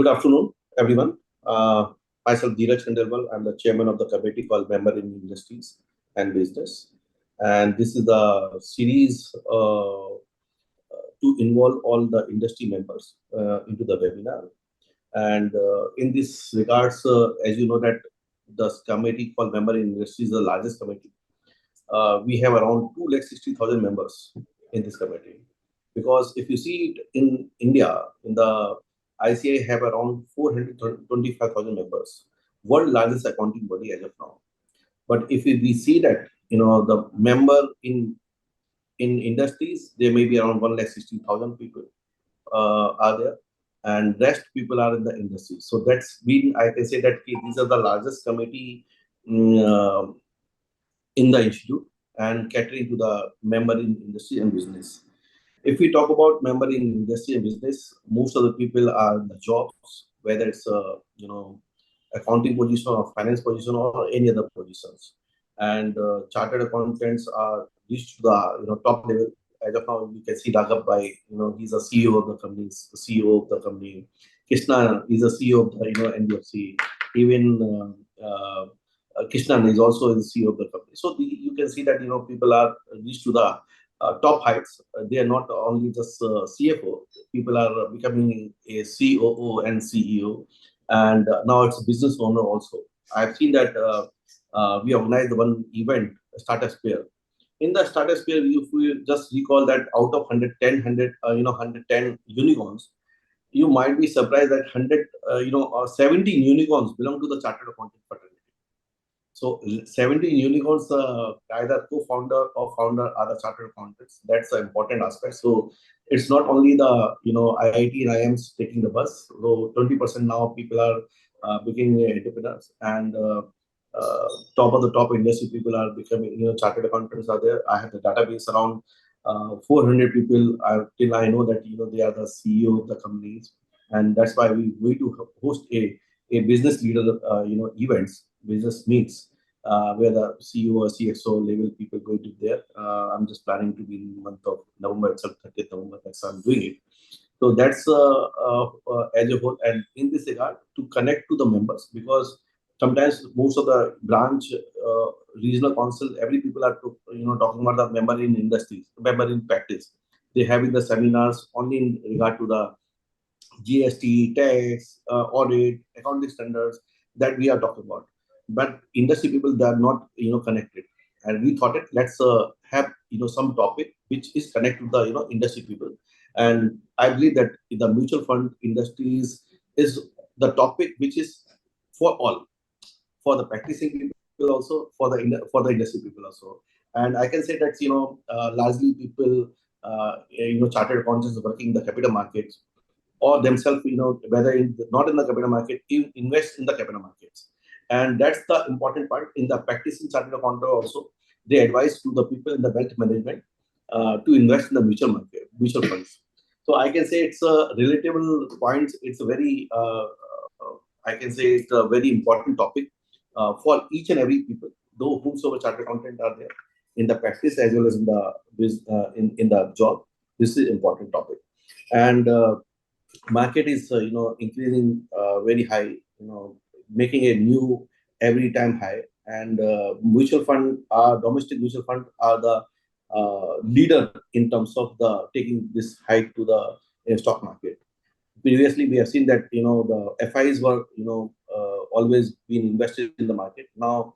Good afternoon, everyone. Myself, Dheeraj Khandelwal. I'm the chairman of the committee called Member in Industries and Business. And this is the series to involve all the industry members into the webinar. And in this regards, as you know that the committee called Member in Industries is the largest committee. We have around 260,000 members in this committee. Because if you see it in India, in the ICI have around 425,000 members, world largest accounting body as of now. But if we see that, the member in industries, there may be around 160,000 people are there, and rest people are in the industry. So that's been, I can say that these are the largest committee mm, in the institute and catering to the member in industry and business. If we talk about member in industry and business, most of the people are in the jobs, whether it's accounting position or finance position or any other positions. And chartered accountants are reached to the top level. As of now, you can see Raghav Bhai, he's a CEO of the company, CEO of the company. Krishna is a CEO of the NBFC. Even Krishnan is also the CEO of the company. So you can see that people are reached to the top heights. They are not only just CFO. People are becoming a COO and CEO, and now it's a business owner also. I've seen that we organized one event, Startup Sphere. In the Startup Sphere, if we just recall that out of 110 unicorns, you might be surprised that 17 unicorns belong to the chartered accountant fraternity. So 17 unicorns, either co-founder or founder are the chartered accountants. That's an important aspect. So it's not only the IIT and IIMs taking the bus. So 20% now people are becoming entrepreneurs, and top of the top industry people are becoming chartered accountants are there. I have the database around 400 people. Till I know that they are the CEO of the companies, and that's why we to host a business leader events, business meets, where the CEO or CXO level people go to there. I'm just planning to be in the month of November itself, 30th November. That's how I'm doing it. So that's as a whole. And in this regard, to connect to the members, because sometimes most of the branch, regional council, every people are talking about the member in industries, member in practice. They having the seminars only in regard to the GST, tax, audit, accounting standards that we are talking about. But industry people, they are not connected, and we thought it let's have some topic which is connected to the industry people. And I believe that the mutual fund industries is the topic which is for all, for the practicing people also, for the industry people also. And I can say that largely people chartered accountants working in the capital markets, or themselves, whether not in the capital market, invest in the capital markets. And that's the important part. In the practicing chartered accountant also, they advise to the people in the wealth management to invest in the mutual funds. So I can say it's a relatable point. It's a very, I can say it's a very important topic for each and every people, though whomsoever chartered accountant are there in the practice as well as in the in the job. This is important topic. And market is increasing very high, making a new every time high. And mutual fund, domestic mutual fund are the leader in terms of the taking this hike to the stock market. Previously we have seen that the FIs were always been invested in the market. Now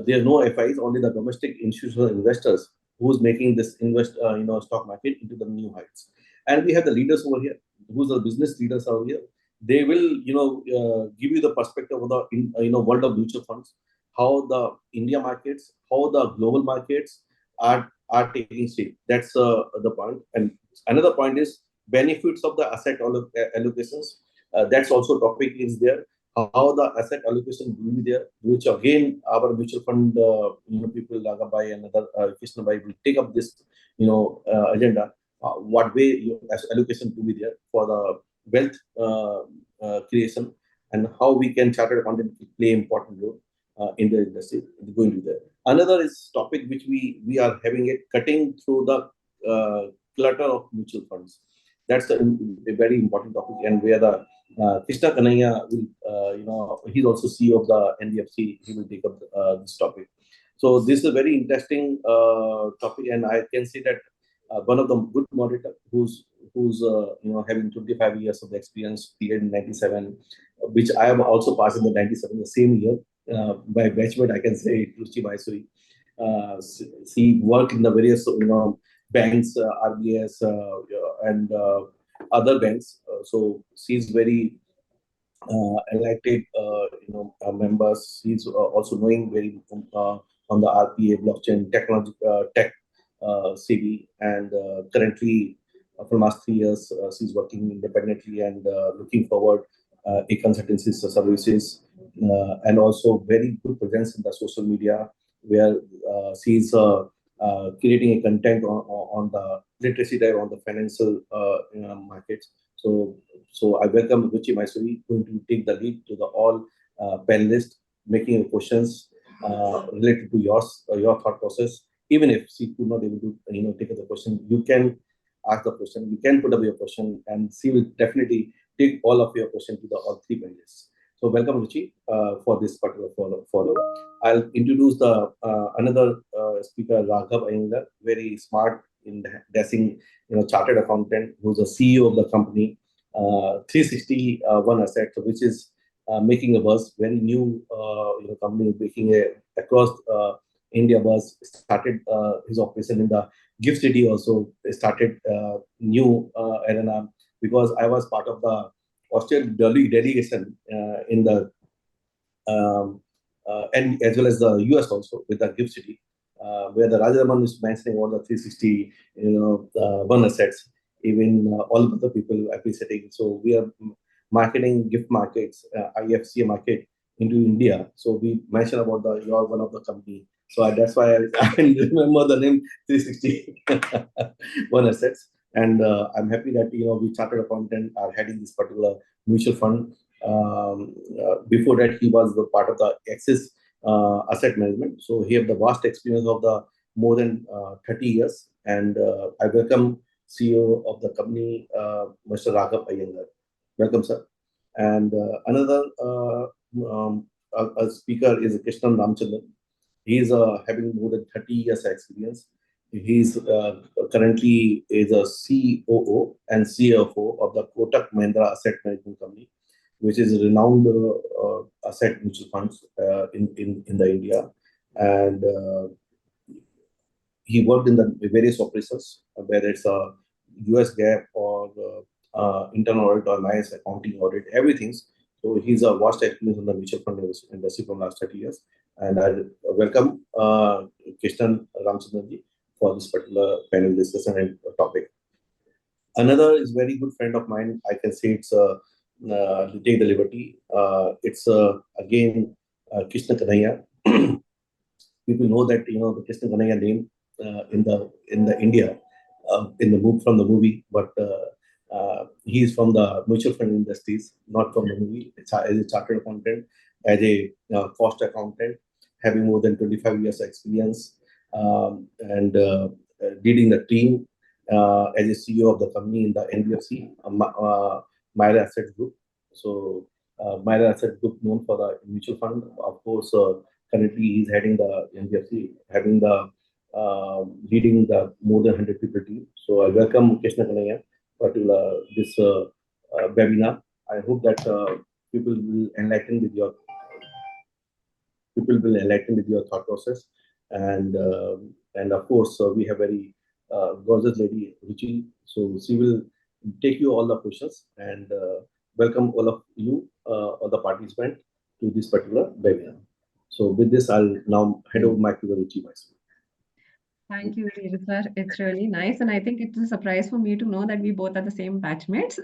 there are no FIs, only the domestic institutional investors who's making this stock market into the new heights. And we have the leaders over here, who's the business leaders over here. They will give you the perspective of the world of mutual funds, how the India markets, how the global markets are taking shape. That's the point. And another point is benefits of the asset allocations. That's also topic is there. How the asset allocation will be there, which again our mutual fund people Lagabai and other Krishna Bhai will take up this agenda. What way allocation to be there for the wealth creation, and how we can chartered accountant play important role in the industry going to there. Another is topic which we are having it cutting through the clutter of mutual funds. That's a very important topic, and where the Krishna Kanaya will, he's also CEO of the NBFC. He will take up this topic. So this is a very interesting topic, and I can say that one of the good moderator who's having 25 years of experience, period in 97, which I have also passed in the 97, the same year. By batchmate, I can say Ruchi Maisuri. She worked in the various banks, RBS, and other banks. So she's very elected members. He's also knowing very on the RPA blockchain technology tech CV, and currently for last 3 years she's working independently and looking forward a consultancy services, and also very good presence in the social media where she's creating a content on the literacy dive on the financial markets. So I welcome Ruchi Maisuri, going to take the lead to the all panelists, making questions related to your thought process. Even if she could not able to take up the question, you can ask the question, you can put up your question, and she will definitely take all of your question to the all three panelists. So welcome Ruchi for this particular follow. I'll introduce the another speaker, Raghav Iyengar, very smart in dashing, chartered accountant, who's the CEO of the company, 361 Asset, which is making a buzz, very new company making a across India buzz. Started his operation in the Gift City, also started new arena, because I was part of the Australian delegation in the and as well as the US also with the Gift City, where the Rajaraman is mentioning all the 360, one assets, even all of the people appreciating. So we are marketing gift markets, IFCA market into India. So we mentioned about you're one of the company. So that's why I remember the name 360 one assets. And I'm happy that we chartered accountant are heading this particular mutual fund. Before that, he was the part of the Axis Asset Management. So he have the vast experience of the more than 30 years. And I welcome CEO of the company, Mr. Raghav Iyengar. Welcome, sir. And another a speaker is Krishnan Ramchandran. He is having more than 30 years experience. He's currently is a COO and CFO of the Kotak Mahindra Asset Management Company, which is a renowned asset mutual funds in the India. And he worked in the various operations, whether it's a US GAAP or internal audit or nice accounting audit, everything. So he's a vast experience in the mutual fund industry from last 30 years. And I welcome Krishnan Ramchandranji for this particular panel discussion and topic. Another is very good friend of mine. I can say it's to take the liberty. It's again Krishna Kanaya. People know that the Krishna Kanaya name in the India in the book from the movie, but he is from the mutual fund industries, not from the movie. As a chartered accountant, as a cost accountant, having more than 25 years experience, and leading the team as a CEO of the company in the NBFC, Myra Asset Group. So Myra Asset Group known for the mutual fund. Of course, currently he's heading the NBFC, having the leading the more than 100 people team. So I welcome Krishna Kanaya for this webinar. I hope that people will enlighten with your thought process, and of course we have very gorgeous lady Ruchi, so she will take you all the questions, and welcome all of you, all the participants, to this particular webinar. So with this, I'll now hand over mic to the Ruchi myself. Thank you, David sir. It's really nice. And I think it's a surprise for me to know that we both are the same batchmates.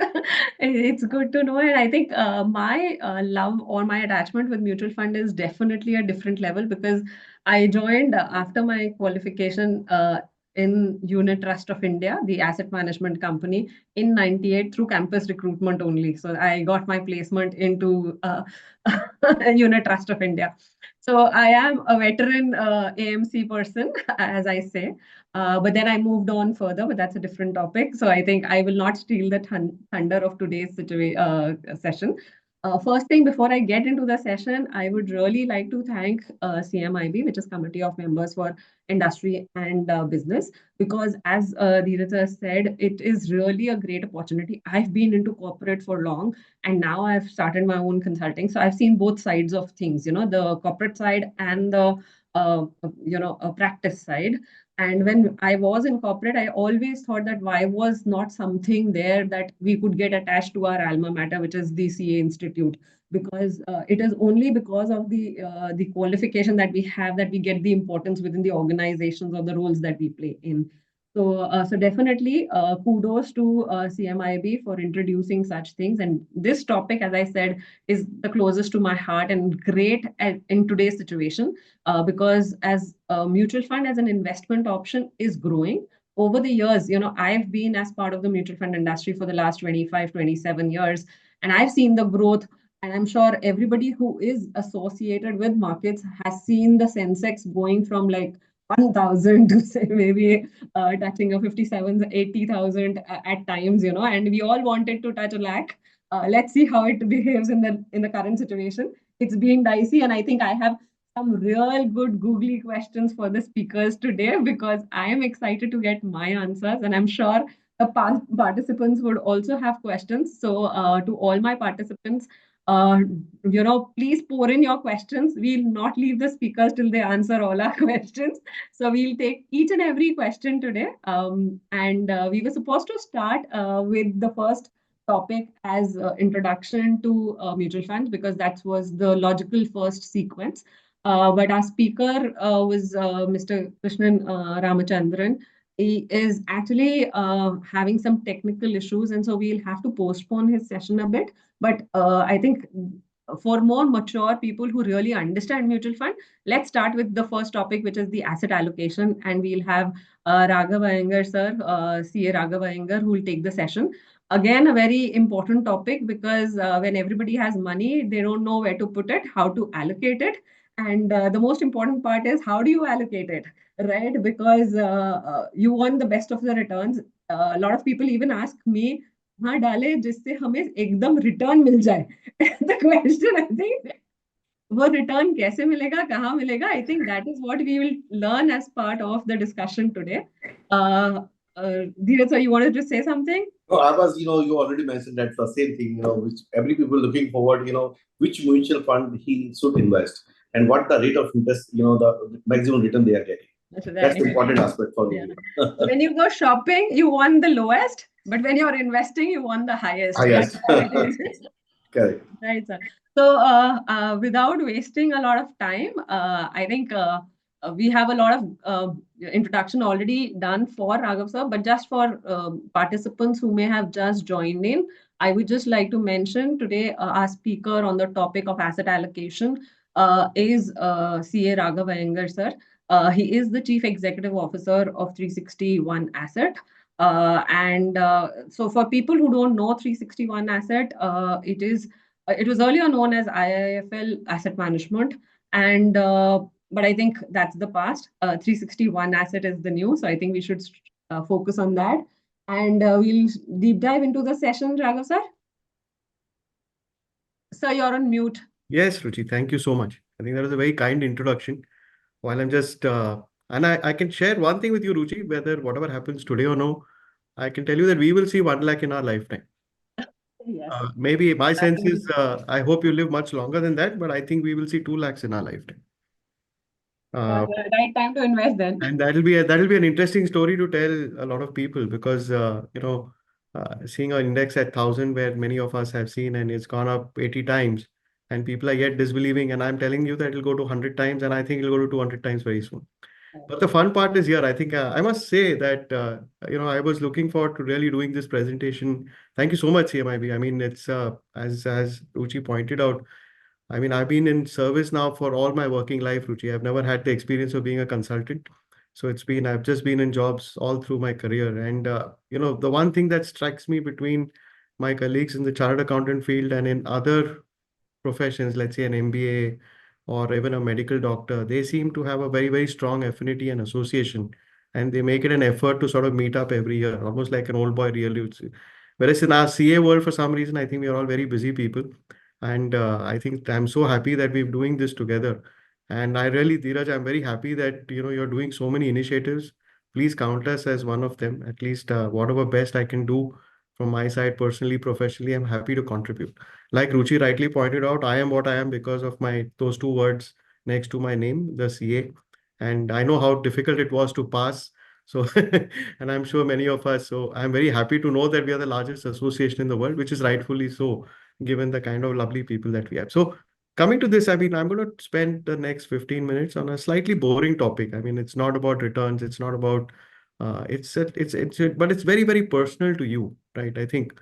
It's good to know. And I think my love or my attachment with mutual fund is definitely a different level, because I joined after my qualification in Unit Trust of India, the asset management company, in 98 through campus recruitment only. So I got my placement into Unit Trust of India. So I am a veteran AMC person, as I say. But then I moved on further, but that's a different topic. So I think I will not steal the thunder of today's session. First thing, before I get into the session, I would really like to thank CMIB, which is Committee of Members for Industry and Business, because as Dheeraj said, it is really a great opportunity. I've been into corporate for long, and now I've started my own consulting. So I've seen both sides of things, the corporate side and the practice side. And when I was in corporate, I always thought that why was not something there that we could get attached to our alma mater, which is the CA Institute, because it is only because of the qualification that we have that we get the importance within the organizations or the roles that we play in. So definitely kudos to CMIB for introducing such things. And this topic, as I said, is the closest to my heart and great in today's situation because as a mutual fund as an investment option is growing over the years. I've been as part of the mutual fund industry for the last 25, 27 years, and I've seen the growth. And I'm sure everybody who is associated with markets has seen the Sensex going from like 1,000 to say maybe touching a 57, 80,000 at times, and we all wanted to touch a lakh. Let's see how it behaves in the current situation. It's been dicey, and I think I have some real good googly questions for the speakers today because I am excited to get my answers, and I'm sure the participants would also have questions. So, to all my participants, uh, please pour in your questions. We'll not leave the speakers till they answer all our questions. So we'll take each and every question today. And we were supposed to start with the first topic as introduction to mutual funds because that was the logical first sequence. But our speaker was Mr. Krishnan Ramachandran. He is actually having some technical issues, and so we'll have to postpone his session a bit. But I think for more mature people who really understand mutual fund, let's start with the first topic, which is the asset allocation. And we'll have Raghav Iyengar, sir, CA Raghav Iyengar, who will take the session. Again, a very important topic because when everybody has money, they don't know where to put it, how to allocate it. And the most important part is how do you allocate it, right? Because you want the best of the returns. A lot of people even ask me, हाँ डाले जिससे हमें एकदम return मिल जाए the question I think वो return कैसे मिलेगा कहाँ मिलेगा I think that is what we will learn as part of the discussion today. Dheeraj, sir, you wanted to say something? No, I was, you already mentioned that the same thing, which every people looking forward, which mutual fund he should invest and what the rate of interest, the maximum return they are getting. That's That's the right. important aspect for me. Yeah. When you go shopping, you want the lowest, but when you're investing, you want the highest. Highest. That's how it is. Correct. Right, sir. So, without wasting a lot of time, I think we have a lot of introduction already done for Raghav sir, but just for participants who may have just joined in, I would just like to mention today our speaker on the topic of asset allocation is CA Raghav Iyengar, sir. He is the Chief Executive Officer of 361 Asset. And so for people who don't know 361 Asset, it was earlier known as IIFL Asset Management, and but I think that's the past. 361 Asset is the new, so I think we should focus on that. And we'll deep dive into the session, Raghav sir. Sir, you're on mute. Yes, Ruchi, thank you so much. I think that was a very kind introduction. While I'm just, and I can share one thing with you, Ruchi, whether whatever happens today or no, I can tell you that we will see 1 lakh in our lifetime. Yes. Maybe my sense is, I hope you live much longer than that, but I think we will see 2 lakhs in our lifetime. Right time to invest then. And that'll be an interesting story to tell a lot of people because seeing an index at 1,000 where many of us have seen and it's gone up 80 times and people are yet disbelieving, and I'm telling you that it'll go to 100 times and I think it'll go to 200 times very soon. But the fun part is here. I think I must say that I was looking forward to really doing this presentation. Thank you so much, CMIB. I mean, it's as Ruchi pointed out. I mean, I've been in service now for all my working life, Ruchi. I've never had the experience of being a consultant. So I've just been in jobs all through my career. And, the one thing that strikes me between my colleagues in the chartered accountant field and in other professions, let's say an MBA or even a medical doctor, they seem to have a very, very strong affinity and association. And they make it an effort to sort of meet up every year, almost like an old boy really would say. Whereas in our CA world, for some reason, I think we are all very busy people. And I think I'm so happy that we're doing this together. And I really, Dheeraj, I'm very happy that you're doing so many initiatives. Please count us as one of them. At least whatever best I can do from my side, personally, professionally, I'm happy to contribute. Like Ruchi rightly pointed out, I am what I am because of my those two words next to my name, the CA. And I know how difficult it was to pass. So, and I'm sure many of us. So, I'm very happy to know that we are the largest association in the world, which is rightfully so, given the kind of lovely people that we have. So, coming to this, I mean, I'm going to spend the next 15 minutes on a slightly boring topic. I mean, it's not about returns. It's not about, but it's very, very personal to you, right? I think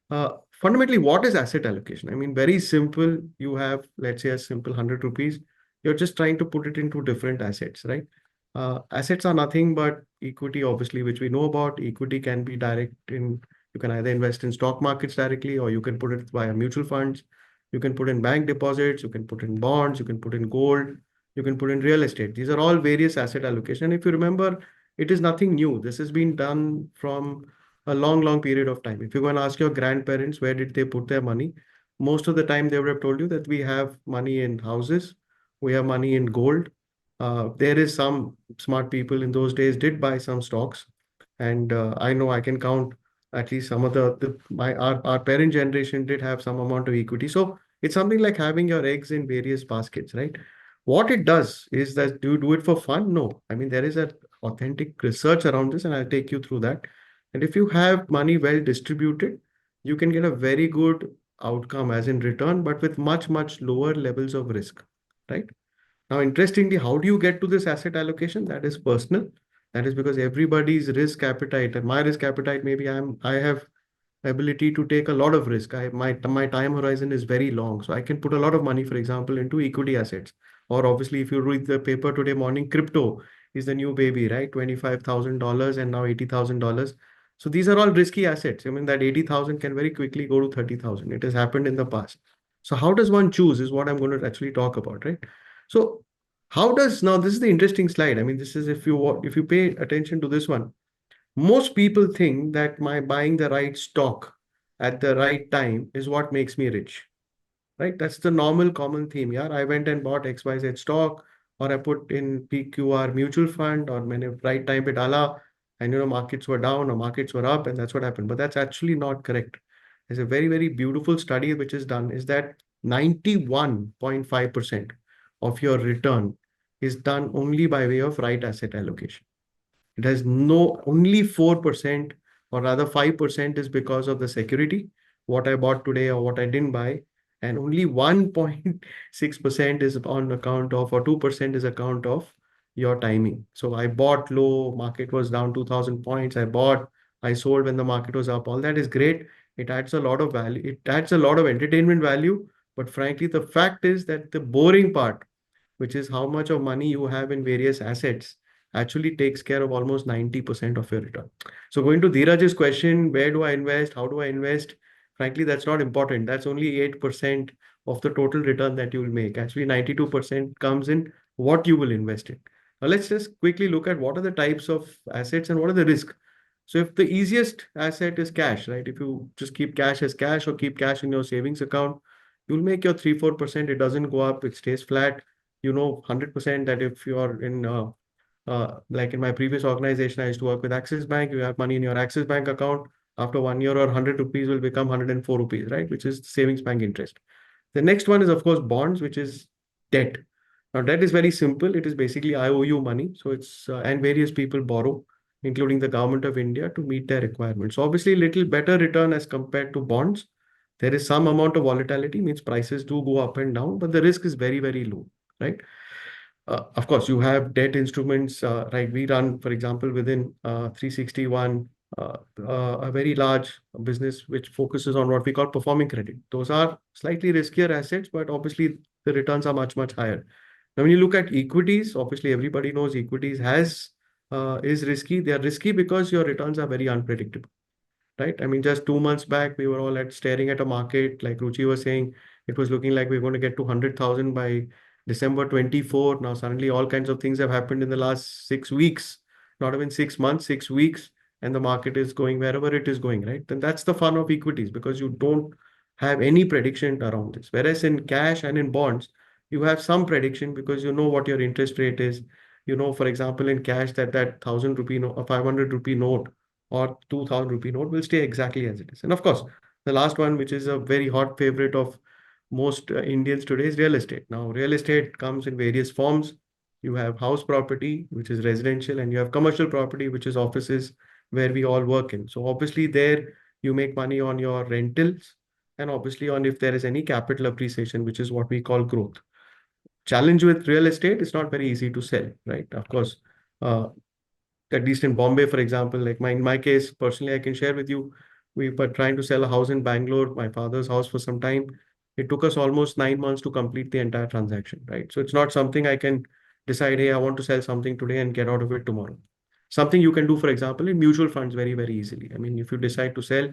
fundamentally, what is asset allocation? I mean, very simple. You have, let's say, a simple 100 rupees. You're just trying to put it into different assets, right? Assets are nothing but equity, obviously, which we know about. Equity can be direct you can either invest in stock markets directly, or you can put it via mutual funds. You can put in bank deposits, you can put in bonds, you can put in gold, you can put in real estate. These are all various asset allocation. And if you remember, it is nothing new. This has been done from a long, long period of time. If you go and ask your grandparents where did they put their money, most of the time they would have told you that we have money in houses, we have money in gold. There is some smart people in those days did buy some stocks, and I know I can count at least some of our parent generation did have some amount of equity. So it's something like having your eggs in various baskets, right? What it does is that do you do it for fun? No. I mean, there is a authentic research around this, and I'll take you through that. And if you have money well distributed, you can get a very good outcome as in return, but with much, much lower levels of risk, right? Now, interestingly, how do you get to this asset allocation? That is personal. That is because everybody's risk appetite and my risk appetite, maybe I have ability to take a lot of risk. My time horizon is very long. So I can put a lot of money, for example, into equity assets. Or obviously, if you read the paper today morning, crypto is the new baby, right? $25,000 and now $80,000. So these are all risky assets. I mean, that 80,000 can very quickly go to 30,000. It has happened in the past. So how does one choose is what I'm going to actually talk about, right? So now this is the interesting slide. I mean, this is if you pay attention to this one, most people think that my buying the right stock at the right time is what makes me rich, right? That's the normal common theme. Yeah, I went and bought XYZ stock, or I put in PQR mutual fund, or when right time it ala, and markets were down or markets were up, and that's what happened. But that's actually not correct. There's a very, very beautiful study which is done is that 91.5% of your return is done only by way of right asset allocation. It has only 4%, or rather 5% is because of the security, what I bought today or what I didn't buy. And only 1.6% is on account of, or 2% is account of your timing. So I bought low, market was down 2000 points. I sold when the market was up. All that is great. It adds a lot of value. It adds a lot of entertainment value. But frankly, the fact is that the boring part, which is how much of money you have in various assets, actually takes care of almost 90% of your return. So going to Dheeraj's question, where do I invest? How do I invest? Frankly, that's not important. That's only 8% of the total return that you will make. Actually, 92% comes in what you will invest in. Now, let's just quickly look at what are the types of assets and what are the risks. So if the easiest asset is cash, right? If you just keep cash as cash or keep cash in your savings account, you'll make your 3-4%. It doesn't go up, it stays flat. 100% that if you're in like in my previous organization, I used to work with Axis Bank. You have money in your Axis Bank account. After 1 year, or 100 rupees will become 104 rupees, right? Which is savings bank interest. The next one is, of course, bonds, which is debt. Now, debt is very simple. It is basically I owe you money. So and various people borrow, including the government of India, to meet their requirements. So obviously, little better return as compared to bonds. There is some amount of volatility, means prices do go up and down, but the risk is very, very low, right? Of course, you have debt instruments, right? We run, for example, within 361, a very large business which focuses on what we call performing credit. Those are slightly riskier assets, but obviously the returns are much, much higher. Now, when you look at equities, obviously everybody knows equities has is risky. They are risky because your returns are very unpredictable, right? I mean, just 2 months back, we were all staring at a market, like Ruchi was saying, it was looking like we are going to get to 100,000 by December 24. Now, suddenly, all kinds of things have happened in the last 6 weeks, not even 6 months, 6 weeks, and the market is going wherever it is going, right? Then that's the fun of equities because you don't have any prediction around this. Whereas in cash and in bonds, you have some prediction because you know what your interest rate is. You know, for example, in cash, that 1,000 rupee note, a 500 rupee note or 2,000 rupee note will stay exactly as it is. And of course, the last one, which is a very hot favorite of most Indians today, is real estate. Now, real estate comes in various forms. You have house property, which is residential, and you have commercial property, which is offices where we all work in. So obviously, there you make money on your rentals and obviously on if there is any capital appreciation, which is what we call growth. Challenge with real estate, it's not very easy to sell, right? Of course, uh, at least in Bombay, for example, like in my case, personally, I can share with you, we were trying to sell a house in Bangalore, my father's house for some time. It took us almost 9 months to complete the entire transaction, right? So it's not something I can decide, hey, I want to sell something today and get out of it tomorrow. Something you can do, for example, in mutual funds very, very easily. I mean, if you decide to sell,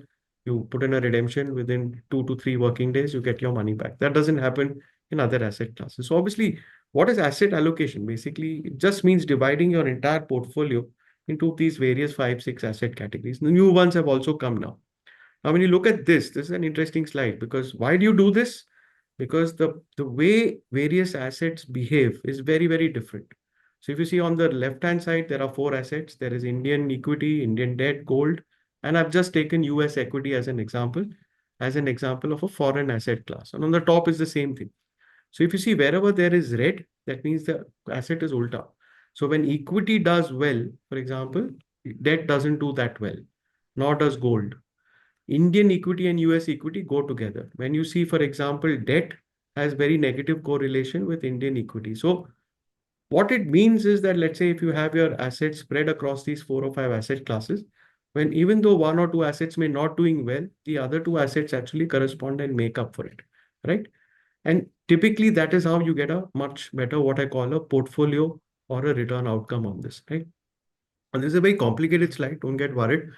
you put in a redemption within 2 to 3 working days, you get your money back. That doesn't happen in other asset classes. So obviously, what is asset allocation? Basically, it just means dividing your entire portfolio into these various 5, 6 asset categories. The new ones have also come now. Now, when you look at this is an interesting slide because why do you do this? Because the way various assets behave is very, very different. So if you see on the left-hand side, there are 4 assets. There is Indian equity, Indian debt, gold, and I've just taken US equity as an example of a foreign asset class. And on the top is the same thing. So if you see wherever there is red, that means the asset is ulta. So when equity does well, for example, debt doesn't do that well, nor does gold. Indian equity and US equity go together. When you see, for example, debt has very negative correlation with Indian equity. So what it means is that, let's say, if you have your assets spread across these 4 or 5 asset classes, when even though 1 or 2 assets may not doing well, the other 2 assets actually correspond and make up for it, right? And typically that is how you get a much better, what I call a portfolio or a return outcome on this, right? And this is a very complicated slide. Don't get worried.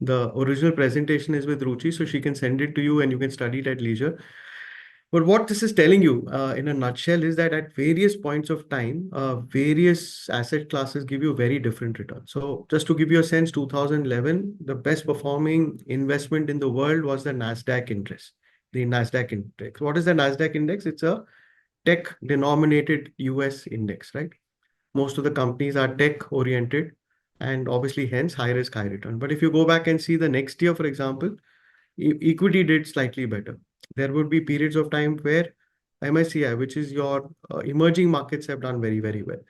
The original presentation is with Ruchi, so she can send it to you and you can study it at leisure. But what this is telling you in a nutshell is that at various points of time, various asset classes give you very different returns. So just to give you a sense, 2011, the best performing investment in the world was the NASDAQ index, the NASDAQ index. What is the NASDAQ index? It's a tech denominated US index, right? Most of the companies are tech oriented and obviously hence high risk, high return. But if you go back and see the next year, for example, equity did slightly better. There would be periods of time where MSCI, which is your emerging markets, have done very, very well.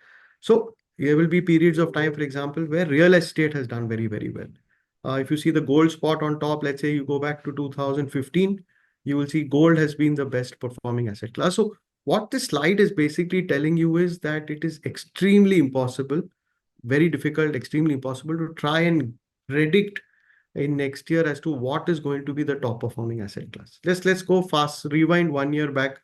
So there will be periods of time, for example, where real estate has done very, very well. If you see the gold spot on top, let's say you go back to 2015, you will see gold has been the best performing asset class. So what this slide is basically telling you is that it is extremely impossible, very difficult, extremely impossible to try and predict in next year as to what is going to be the top performing asset class. Let's go fast, rewind 1 year back.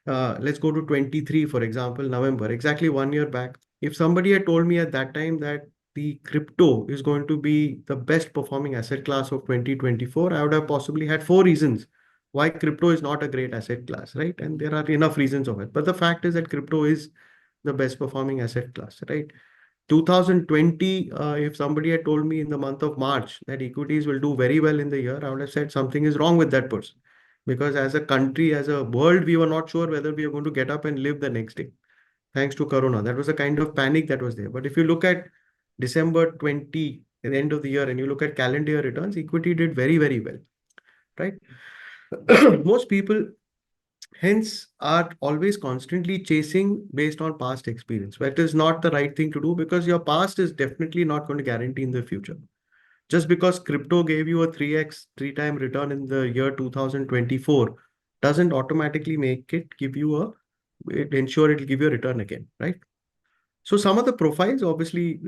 Let's go to 23, for example, November, exactly 1 year back. If somebody had told me at that time that the crypto is going to be the best performing asset class of 2024, I would have possibly had 4 reasons why crypto is not a great asset class, right? And there are enough reasons of it. But the fact is that crypto is the best performing asset class, right? 2020, if somebody had told me in the month of March that equities will do very well in the year, I would have said something is wrong with that person. Because as a country, as a world, we were not sure whether we are going to get up and live the next day, thanks to Corona. That was a kind of panic that was there. But if you look at December 20, at the end of the year, and you look at calendar year returns, equity did very, very well, right? Most people hence are always constantly chasing based on past experience, but it is not the right thing to do because your past is definitely not going to guarantee in the future. Just because crypto gave you a 3x, 3-time return in the year 2024 doesn't automatically make it give you it ensure it'll give you a return again, right? So some of the profiles, obviously,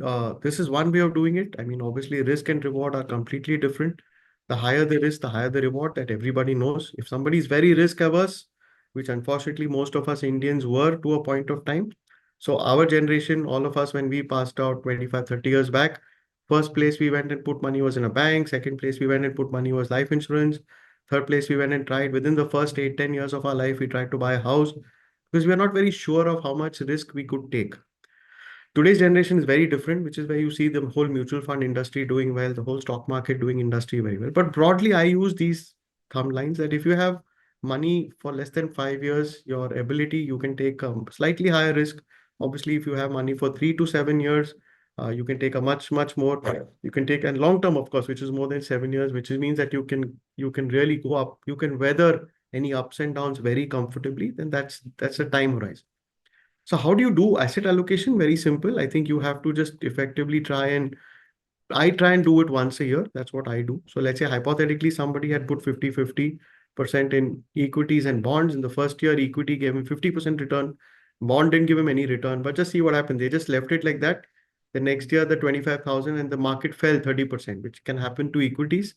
this is one way of doing it. I mean, obviously, risk and reward are completely different. The higher the risk, the higher the reward, that everybody knows. If somebody is very risk averse, which unfortunately most of us Indians were to a point of time, So our generation, all of us, when we passed out 25, 30 years back, first place we went and put money was in a bank. Second place we went and put money was life insurance. Third place we went and tried within the first 8, 10 years of our life, we tried to buy a house because we are not very sure of how much risk we could take. Today's generation is very different, which is where you see the whole mutual fund industry doing well, the whole stock market doing industry very well. But broadly, I use these thumb lines that if you have money for less than 5 years, your ability, you can take a slightly higher risk. Obviously, if you have money for 3 to 7 years, you can take a much more. You can take a long term, of course, which is more than 7 years, which means that you can really go up. You can weather any ups and downs very comfortably. Then that's a time horizon. So how do you do asset allocation? Very simple. I think you have to just effectively I try and do it once a year. That's what I do. So let's say hypothetically somebody had put 50% in equities and bonds. In the first year, equity gave him 50% return. Bond didn't give him any return, but just see what happened. They just left it like that. The next year, the 25,000 and the market fell 30%, which can happen to equities.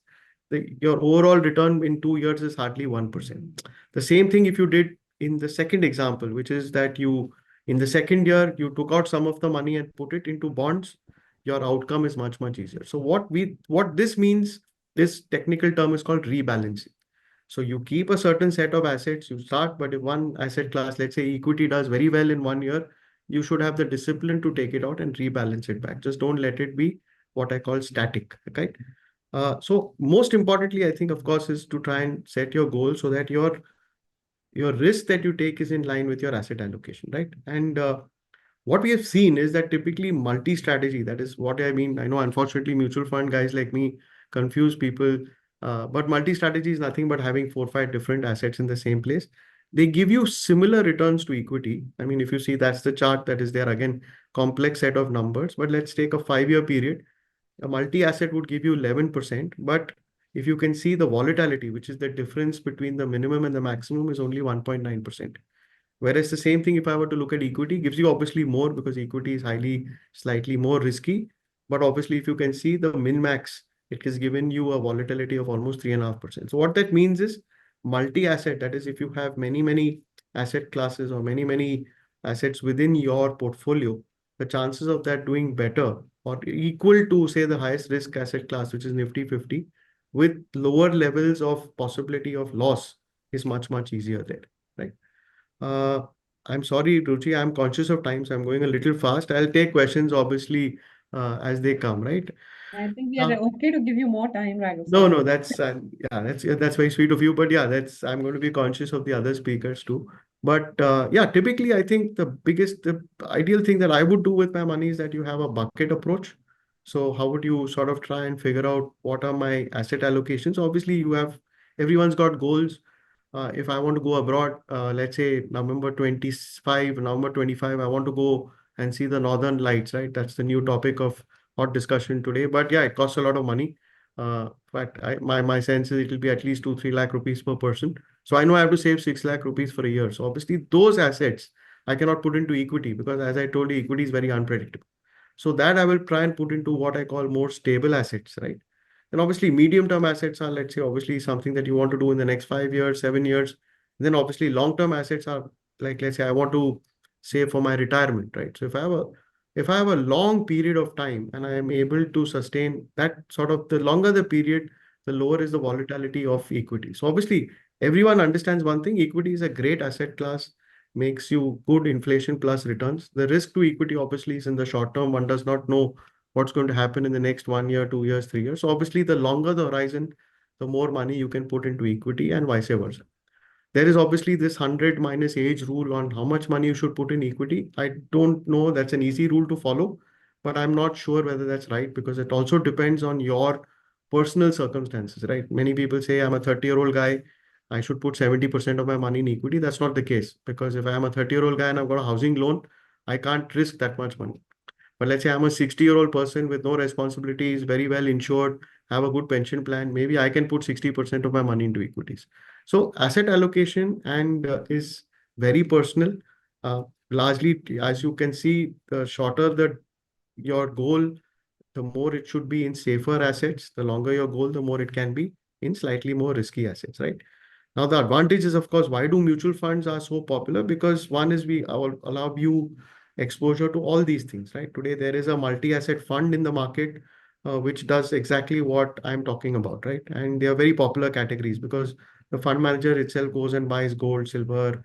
Your overall return in 2 years is hardly 1%. The same thing if you did in the second example, which is that in the second year, you took out some of the money and put it into bonds, your outcome is much easier. So what this means, this technical term is called rebalancing. So you keep a certain set of assets, you start, but if one asset class, let's say equity does very well in 1 year, you should have the discipline to take it out and rebalance it back. Just don't let it be what I call static. Okay. So most importantly, I think, of course, is to try and set your goal so that your risk that you take is in line with your asset allocation, right? And what we have seen is that typically multi-strategy, that is what I mean. I know, unfortunately, mutual fund guys like me confuse people, but multi-strategy is nothing but having 4 or 5 different assets in the same place. They give you similar returns to equity. I mean, if you see, that's the chart that is there, again, complex set of numbers, but let's take a 5-year period. A multi-asset would give you 11%, but if you can see the volatility, which is the difference between the minimum and the maximum, is only 1.9%. Whereas the same thing, if I were to look at equity, gives you obviously more because equity is slightly more risky. But obviously, if you can see the min max, it has given you a volatility of almost 3.5%. So what that means is multi-asset, that is, if you have many asset classes or many assets within your portfolio, the chances of that doing better or equal to, say, the highest risk asset class, which is Nifty 50, with lower levels of possibility of loss is much easier there, right? Uh, I'm sorry, Ruchi, I'm conscious of time, so I'm going a little fast. I'll take questions, obviously, as they come, right? I think we Uh, are okay to give you more time, Raghu no, sir. no, that's very sweet of you. But yeah, I'm going to be conscious of the other speakers too. But yeah, typically, I think the ideal thing that I would do with my money is that you have a bucket approach. So how would you sort of try and figure out what are my asset allocations? Obviously, everyone's got goals. If I want to go abroad, let's say November 25, I want to go and see the Northern Lights, right? That's the new topic of hot discussion today. But yeah, it costs a lot of money. In fact, my sense is it will be at least 2-3 lakh rupees per person. So I know I have to save 6 lakh rupees for a year. So obviously those assets I cannot put into equity because, as I told you, equity is very unpredictable. So that I will try and put into what I call more stable assets, right? And obviously, medium-term assets are, let's say, obviously something that you want to do in the next 5 years, 7 years. Then obviously, long-term assets are like, let's say, I want to save for my retirement, right? So if I have a long period of time and I am able to sustain that sort of, the longer the period, the lower is the volatility of equity. So obviously, everyone understands one thing: equity is a great asset class, makes you good inflation plus returns. The risk to equity obviously is in the short term. One does not know what's going to happen in the next 1 year, 2 years, 3 years. So obviously, the longer the horizon, the more money you can put into equity and vice versa. There is obviously this 100 minus age rule on how much money you should put in equity. I don't know, that's an easy rule to follow, but I'm not sure whether that's right because it also depends on your personal circumstances, right? Many people say I'm a 30-year-old guy, I should put 70% of my money in equity. That's not the case because if I'm a 30-year-old guy and I've got a housing loan, I can't risk that much money. But let's say I'm a 60-year-old person with no responsibilities, very well insured, have a good pension plan. Maybe I can put 60% of my money into equities. So asset allocation and is very personal. Largely, as you can see, the shorter your goal, the more it should be in safer assets. The longer your goal, the more it can be in slightly more risky assets, right? Now, the advantage is, of course, why do mutual funds are so popular? Because one is we allow you exposure to all these things, right? Today, there is a multi-asset fund in the market, which does exactly what I'm talking about, right? And they are very popular categories because the fund manager itself goes and buys gold, silver,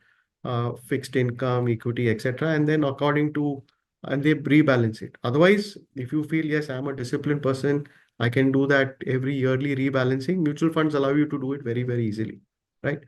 fixed income, equity, etc. And then and they rebalance it. Otherwise, if you feel, yes, I'm a disciplined person, I can do that every yearly rebalancing, mutual funds allow you to do it very, very easily, right?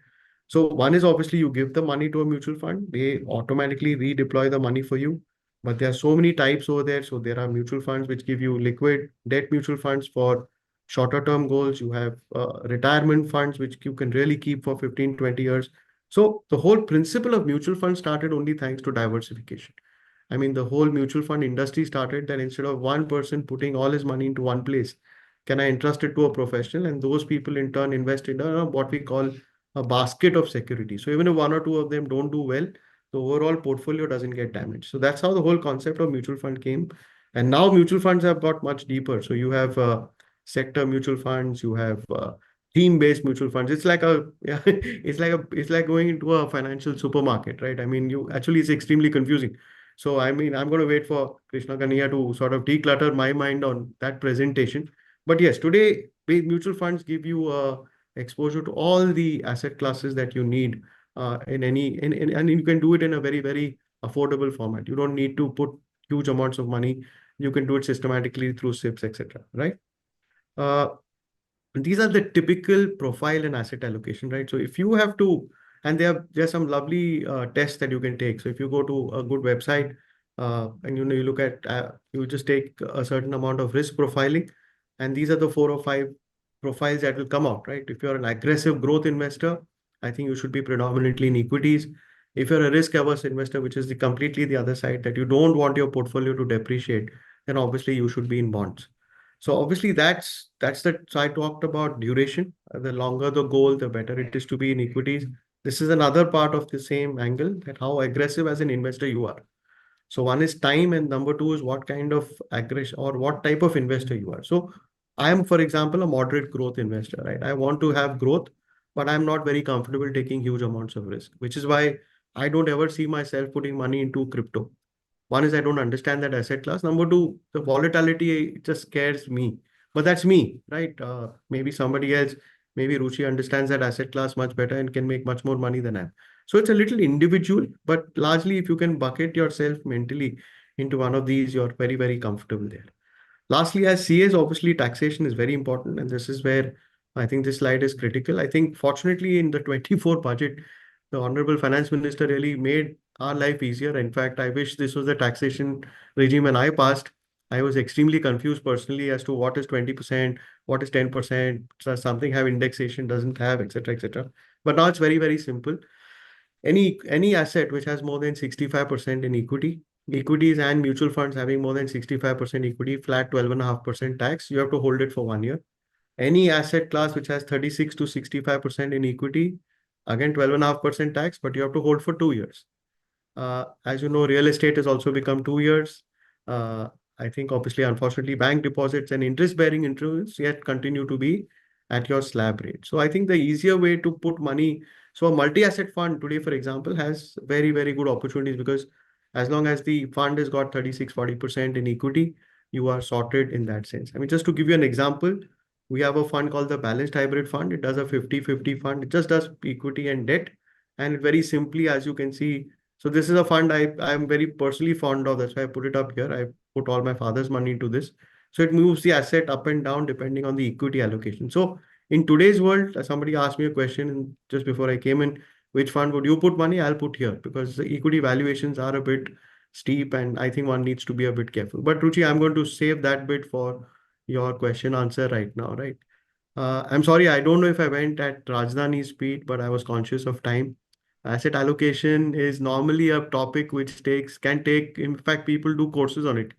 So one is obviously you give the money to a mutual fund, they automatically redeploy the money for you. But there are so many types over there. So there are mutual funds which give you liquid debt mutual funds for shorter term goals. You have retirement funds which you can really keep for 15, 20 years. So the whole principle of mutual funds started only thanks to diversification. I mean, the whole mutual fund industry started that instead of one person putting all his money into one place, can I entrust it to a professional? And those people in turn invest in what we call a basket of security. So even if one or two of them don't do well, the overall portfolio doesn't get damaged. So that's how the whole concept of mutual fund came. And now mutual funds have got much deeper. So you have sector mutual funds, you have theme-based mutual funds. It's like a yeah, it's like going into a financial supermarket, right? I mean, you actually it's extremely confusing. So I mean, I'm going to wait for Krishna Kaniya to sort of declutter my mind on that presentation. But yes, today mutual funds give you exposure to all the asset classes that you need and you can do it in a very, very affordable format. You don't need to put huge amounts of money. You can do it systematically through SIPs, etc. Right? Uh, these are the typical profile and asset allocation, right? So if you have to, and there are some lovely tests that you can take. So if you go to a good website and you look at you just take a certain amount of risk profiling, and these are the 4 or 5 profiles that will come out, right? If you're an aggressive growth investor, I think you should be predominantly in equities. If you're a risk averse investor, which is completely the other side, that you don't want your portfolio to depreciate, then obviously you should be in bonds. So obviously that's the so I talked about duration. The longer the goal, the better it is to be in equities. This is another part of the same angle that how aggressive as an investor you are. So one is time, and number two is what kind of aggression or what type of investor you are. So I am, for example, a moderate growth investor, right? I want to have growth, but I'm not very comfortable taking huge amounts of risk, which is why I don't ever see myself putting money into crypto. One is I don't understand that asset class. Number two, the volatility just scares me. But that's me, right? Maybe somebody else, maybe Ruchi understands that asset class much better and can make much more money than I am. So it's a little individual, but largely if you can bucket yourself mentally into one of these, you're very, very comfortable there. Lastly, as CAs, obviously taxation is very important, and this is where I think this slide is critical. I think fortunately in the 24 budget, the Honorable Finance Minister really made our life easier. In fact, I wish this was the taxation regime when I passed. I was extremely confused personally as to what is 20%, what is 10%, does something have indexation, doesn't have, etc., etc. But now it's very, very simple. Any asset which has more than 65% in equities and mutual funds having more than 65% equity, flat 12.5% tax, you have to hold it for 1 year. Any asset class which has 36 to 65% in equity, again 12.5% tax, but you have to hold for 2 years. As you know, real estate has also become 2 years. Uh, I think obviously, unfortunately, bank deposits and interest-bearing interests yet continue to be at your slab rate. So I think the easier way to put money, so a multi-asset fund today, for example, has very, very good opportunities because as long as the fund has got 36-40% in equity, you are sorted in that sense. I mean, just to give you an example, we have a fund called the Balanced Hybrid Fund. It does a 50-50 fund. It just does equity and debt. And very simply, as you can see, so this is a fund I'm very personally fond of. That's why I put it up here. I put all my father's money into this. So it moves the asset up and down depending on the equity allocation. So in today's world, somebody asked me a question just before I came in, which fund would you put money? I'll put here because the equity valuations are a bit steep and I think one needs to be a bit careful. But Ruchi, I'm going to save that bit for your question answer right now, right? I'm sorry, I don't know if I went at Rajdhani speed, but I was conscious of time. Asset allocation is normally a topic which can take, in fact, people do courses on it.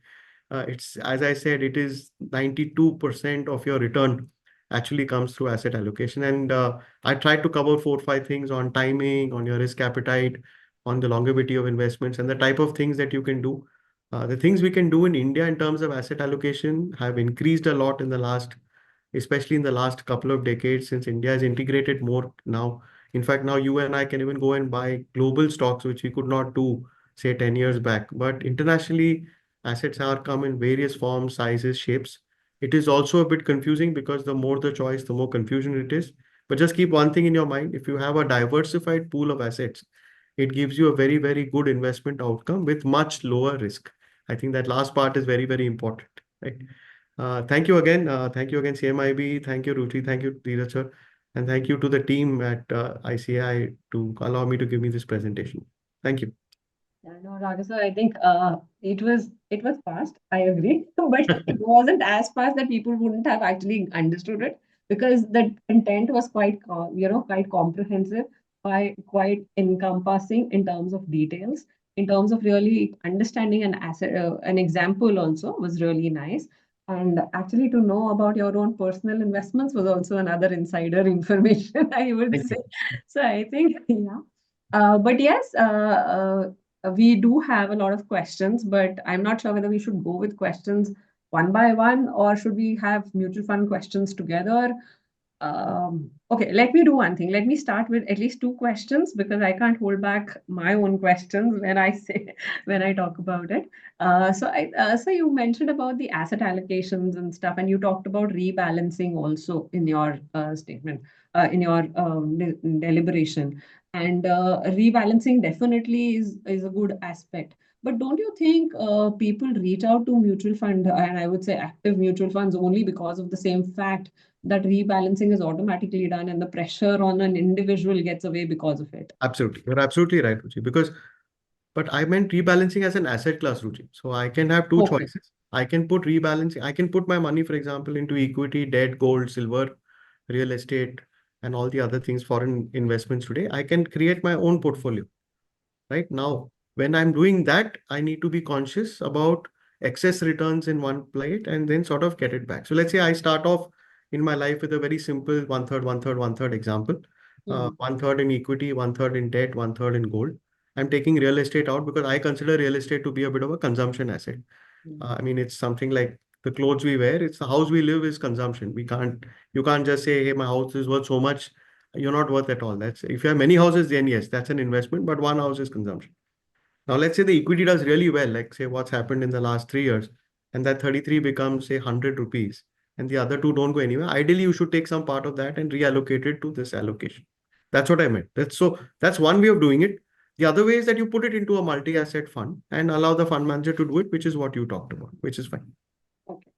It's, as I said, it is 92% of your return actually comes through asset allocation. And I tried to cover 4 or 5 things on timing, on your risk appetite, on the longevity of investments, and the type of things that you can do. The things we can do in India in terms of asset allocation have increased a lot in the last, especially in the last couple of decades, since India has integrated more now. In fact, now you and I can even go and buy global stocks, which we could not do say 10 years back. But internationally, assets are come in various forms, sizes, shapes. It is also a bit confusing because the more the choice, the more confusion it is. But just keep one thing in your mind. If you have a diversified pool of assets, it gives you a very, very good investment outcome with much lower risk. I think that last part is very, very important. Right? Thank you again. Thank you again, CMIB. Thank you, Ruchi. Thank you, Dheeraj sir. And thank you to the team at ICI to allow me to give me this presentation. Thank you. Yeah, no, Raghu sir, I think it was fast. I agree, but it wasn't as fast that people wouldn't have actually understood it because the content was quite comprehensive, quite encompassing in terms of details, in terms of really understanding an asset, an example also was really nice. And actually, to know about your own personal investments was also another insider information, I would Thank say. you. So I think, yeah. But yes, we do have a lot of questions, but I'm not sure whether we should go with questions one by one or should we have mutual fund questions together. Okay, let me do one thing. Let me start with at least two questions because I can't hold back my own questions when I say when I talk about it. So you mentioned about the asset allocations and stuff, and you talked about rebalancing also in your statement, in your deliberation. And rebalancing definitely is a good aspect. But don't you think people reach out to mutual fund and I would say active mutual funds only because of the same fact that rebalancing is automatically done and the pressure on an individual gets away because of it? Absolutely. You're absolutely right, Ruchi. But I meant rebalancing as an asset class, Ruchi. So I can have two Okay. choices. I can put rebalancing. I can put my money, for example, into equity, debt, gold, silver, real estate, and all the other things, foreign investments today. I can create my own portfolio. Right now, when I'm doing that, I need to be conscious about excess returns in one plate and then sort of get it back. So let's say I start off in my life with a very simple one third, one third, one third example. Mhm. One third in equity, one third in debt, one third in gold. I'm taking real estate out because I consider real estate to be a bit of a consumption asset. I mean, it's something like the clothes we wear, it's the house we live is consumption. You can't just say, hey, my house is worth so much. You're not worth at all. That's if you have many houses, then yes, that's an investment, but one house is consumption. Now, let's say the equity does really well, like say what's happened in the last 3 years, and that 33 becomes say 100 rupees, and the other two don't go anywhere. Ideally, you should take some part of that and reallocate it to this allocation. That's what I meant. That's one way of doing it. The other way is that you put it into a multi-asset fund and allow the fund manager to do it, which is what you talked about, which is fine. Okay.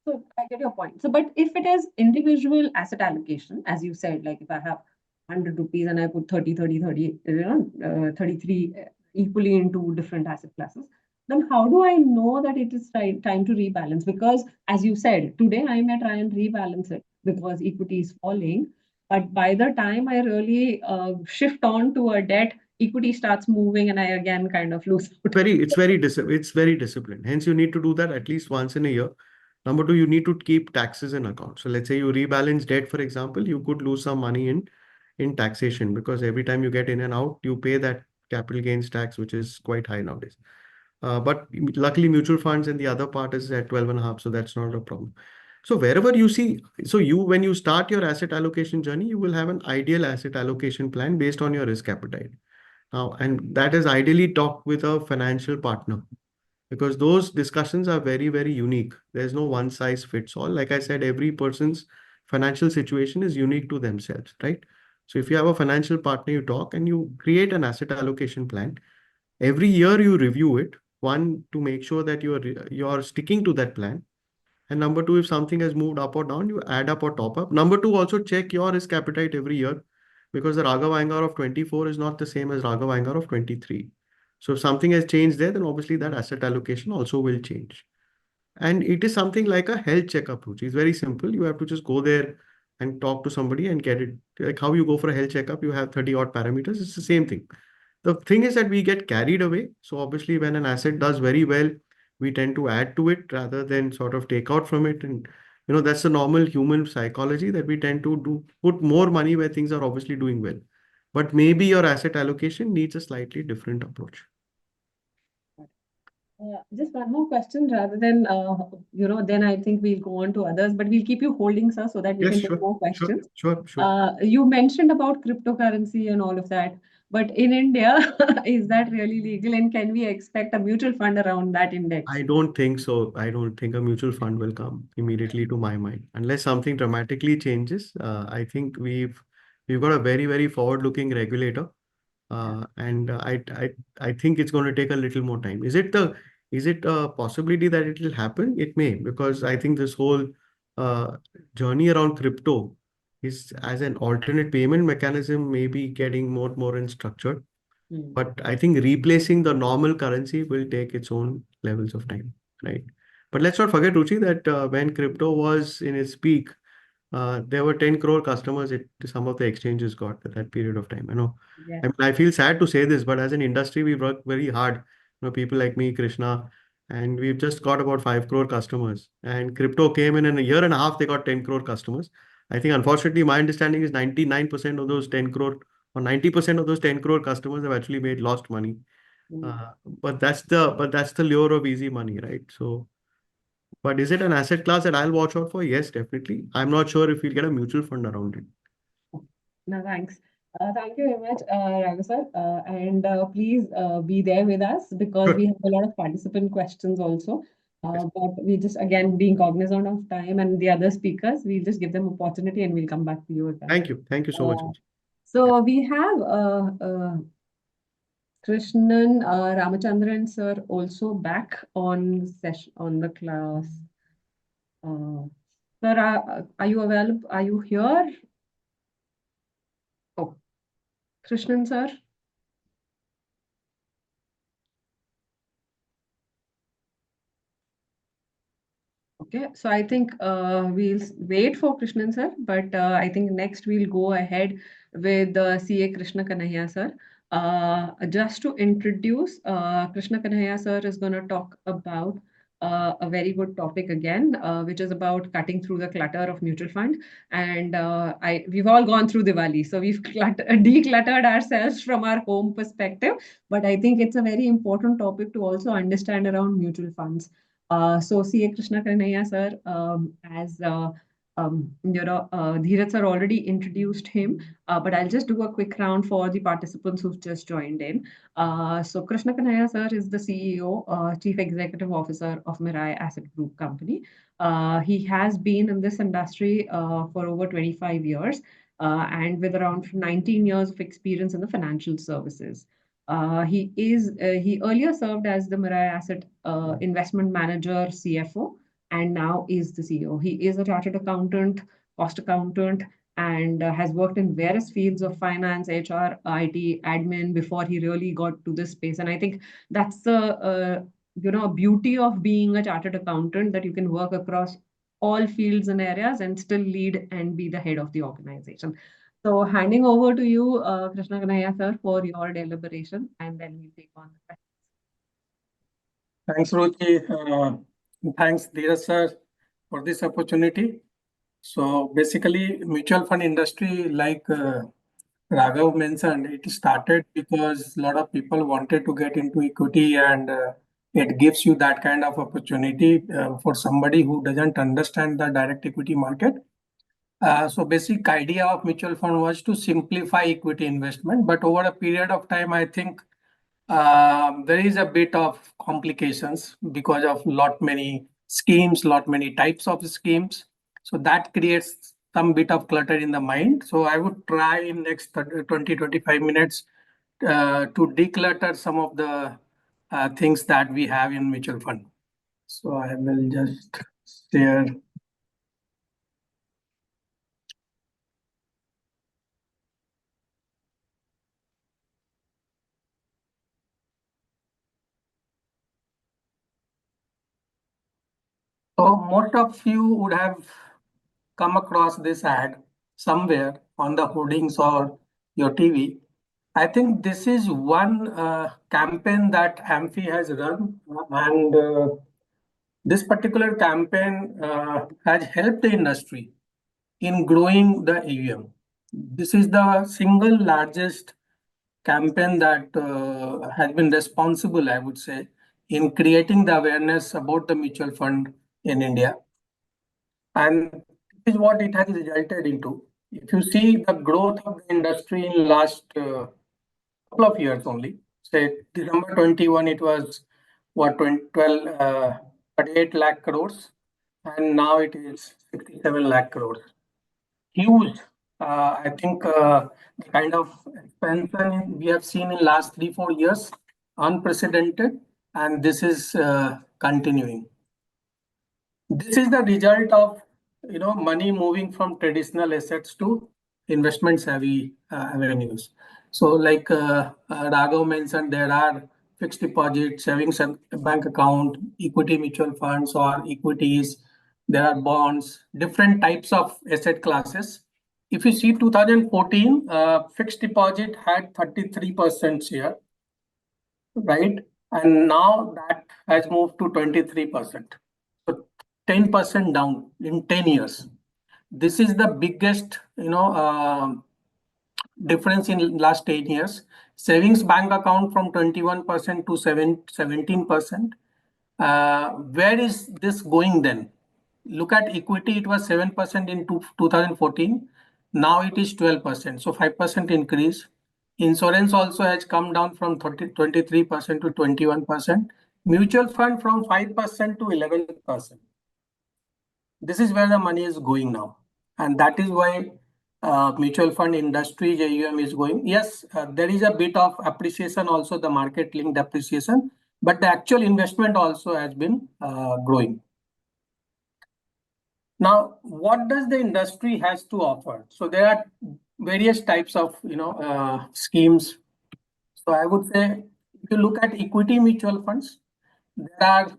So I get your point. So, but if it is individual asset allocation, as you said, like if I have 100 rupees and I put 30, 30, 30, 33 equally into different asset classes, then how do I know that it is time to rebalance? Because as you said, today I may try and rebalance it because equity is falling. But by the time I really shift on to a debt, equity starts moving and I again kind of lose out. It's very disciplined. Hence, you need to do that at least once in a year. Number two, you need to keep taxes in account. So let's say you rebalance debt, for example, you could lose some money in taxation because every time you get in and out, you pay that capital gains tax, which is quite high nowadays. But luckily, mutual funds and the other part is at 12 and a half, so that's not a problem. So wherever you see, when you start your asset allocation journey, you will have an ideal asset allocation plan based on your risk appetite. Now, and that is ideally talked with a financial partner because those discussions are very, very unique. There's no one size fits all. Like I said, every person's financial situation is unique to themselves, right? So if you have a financial partner, you talk and you create an asset allocation plan. Every year you review it. One, to make sure that you're sticking to that plan. And number two, if something has moved up or down, you add up or top up. Number two, also check your risk appetite every year because the Raghav Iyengar of 24 is not the same as Raghav Iyengar of 23. So if something has changed there, then obviously that asset allocation also will change. And it is something like a health checkup, Ruchi. It's very simple. You have to just go there and talk to somebody and get it. Like how you go for a health checkup, you have 30 odd parameters. It's the same thing. The thing is that we get carried away. So obviously, when an asset does very well, we tend to add to it rather than sort of take out from it. And that's the normal human psychology that we tend to do put more money where things are obviously doing well. But maybe your asset allocation needs a slightly different approach. Just one more question rather than, then I think we'll go on to others, but we'll keep you holding, sir, so that we Yes, can take sure, more sure, questions. sure, sure. You mentioned about cryptocurrency and all of that. But in India, is that really legal? And can we expect a mutual fund around that index? I don't think so. I don't think a mutual fund will come immediately to my mind unless something dramatically changes. I think we've got a very forward-looking regulator, and I think it's going to take a little more time. Is it a possibility that it will happen? It may, because I think this whole uh, journey around crypto is as an alternate payment mechanism, maybe getting more in structure. Hmm. But I think replacing the normal currency will take its own levels of time, right? But let's not forget, Ruchi, that when crypto was in its peak, there were 10 crore customers some of the exchanges got at that period of time. Yeah. I mean, I feel sad to say this, but as an industry, we work very hard. People like me, Krishna, and we've just got about 5 crore customers. And crypto came in a year and a half, they got 10 crore customers. I think, unfortunately, my understanding is 99% of those 10 crore or 90% of those 10 crore customers have actually made lost money. Hmm. But that's the lure of easy money, right? So, but is it an asset class that I'll watch out for? Yes, definitely. I'm not sure if we'll get a mutual fund around it. No, thanks. Thank you very much, Raghu sir. And please be there with us because Sure. we have a lot of participant questions also. But we just, again, being cognizant of time and the other speakers, we'll just give them opportunity and we'll come back to you again. Thank you. Thank you so much. Uh, Ruchi. so we have Krishnan Ramachandran sir also back on session on the class. Sir, are you available? Are you here? Oh, Krishnan sir. Okay, so I think we'll wait for Krishnan sir, but I think next we'll go ahead with CA Krishna Kanhaiya sir. Just to introduce, Krishna Kanhaiya sir is going to talk about a very good topic again, which is about cutting through the clutter of mutual fund. And we've all gone through Diwali, so we've decluttered ourselves from our home perspective. But I think it's a very important topic to also understand around mutual funds. So CA Krishna Kanhaiya sir, as Dheeraj sir already introduced him, but I'll just do a quick round for the participants who've just joined in. So Krishna Kanhaiya sir is the CEO, Chief Executive Officer of Mirai Asset Group Company. He has been in this industry for over 25 years and with around 19 years of experience in the financial services. He earlier served as the Mirai Asset Investment Manager CFO and now is the CEO. He is a chartered accountant, cost accountant, and has worked in various fields of finance, HR, IT, admin before he really got to this space. And I think that's the beauty of being a chartered accountant, that you can work across all fields and areas and still lead and be the head of the organization. So handing over to you, Krishna Kanhaiya sir, for your deliberation, and then we'll take on the questions. Thanks, Ruchi. Thanks, Dheeraj sir, for this opportunity. So basically, mutual fund industry, like Raghav mentioned, it started because a lot of people wanted to get into equity, and it gives you that kind of opportunity for somebody who doesn't understand the direct equity market. So basic idea of mutual fund was to simplify equity investment, but over a period of time, I think there is a bit of complications because of lot many schemes, lot many types of schemes. So that creates some bit of clutter in the mind. So I would try in next 20-25 minutes to declutter some of the things that we have in mutual fund. So I will just share. So most of you would have come across this ad somewhere on the hoardings or your TV. I think this is one campaign that Amphi has run, and this particular campaign has helped the industry in growing the AUM. This is the single largest campaign that has been responsible, I would say, in creating the awareness about the mutual fund in India. And this is what it has resulted into. If you see the growth of the industry in last couple of years only. Say December 21, it was what 38 lakh crores, and now it is 67 lakh crores. Huge. I think the kind of expansion we have seen in last 3-4 years, unprecedented, and this is continuing. This is the result of money moving from traditional assets to investment savvy avenues. So like Raghav mentioned, there are fixed deposit, savings bank account, equity mutual funds or equities. There are bonds, different types of asset classes. If you see 2014, fixed deposit had 33% share, right? And now that has moved to 23%. So 10% down in 10 years. This is the biggest, difference in last 10 years. Savings bank account from 21% to 17%. Where is this going then? Look at equity, it was 7% in 2014. Now it is 12%, so 5% increase. Insurance also has come down from 23% to 21%. Mutual fund from 5% to 11%. This is where the money is going now. And that is why mutual fund industry AUM is going. Yes, there is a bit of appreciation also, the market linked appreciation, but the actual investment also has been growing. Now, what does the industry has to offer? So there are various types of schemes. So I would say if you look at equity mutual funds, there are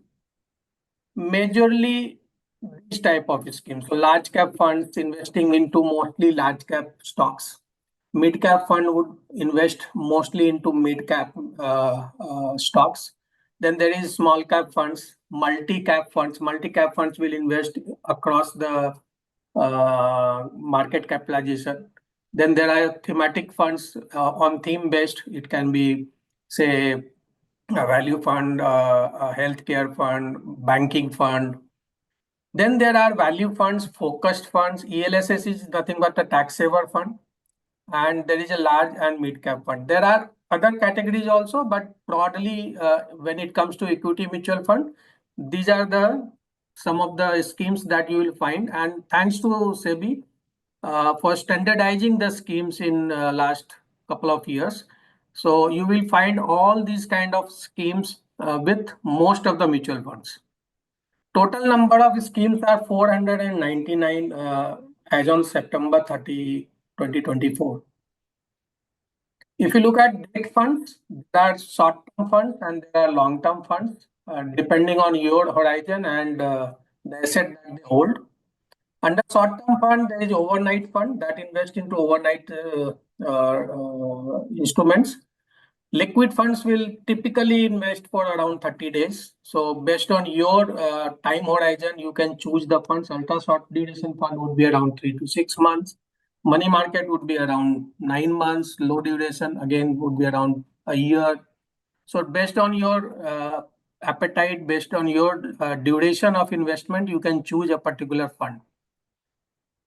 majorly this type of schemes. So large cap funds investing into mostly large cap stocks. Mid cap fund would invest mostly into mid cap stocks. Then there is small cap funds, multi cap funds. Multi cap funds will invest across the market capitalization. Then there are thematic funds on theme based. It can be, say, a value fund, a healthcare fund, banking fund. Then there are value funds, focused funds. ELSS is nothing but a tax saver fund. And there is a large and mid cap fund. There are other categories also, but broadly, when it comes to equity mutual fund, these are some of the schemes that you will find. And thanks to SEBI for standardizing the schemes in last couple of years. So you will find all these kind of schemes with most of the mutual funds. Total number of schemes are 499 as on September 30, 2024. If you look at debt funds, there are short-term funds and there are long-term funds, depending on your horizon and the asset that they hold. Under short-term fund, there is overnight fund that invests into overnight instruments. Liquid funds will typically invest for around 30 days. So based on your time horizon, you can choose the funds. Ultra short duration fund would be around 3 to 6 months. Money market would be around 9 months. Low duration again would be around a year. So based on your appetite, based on your duration of investment, you can choose a particular fund.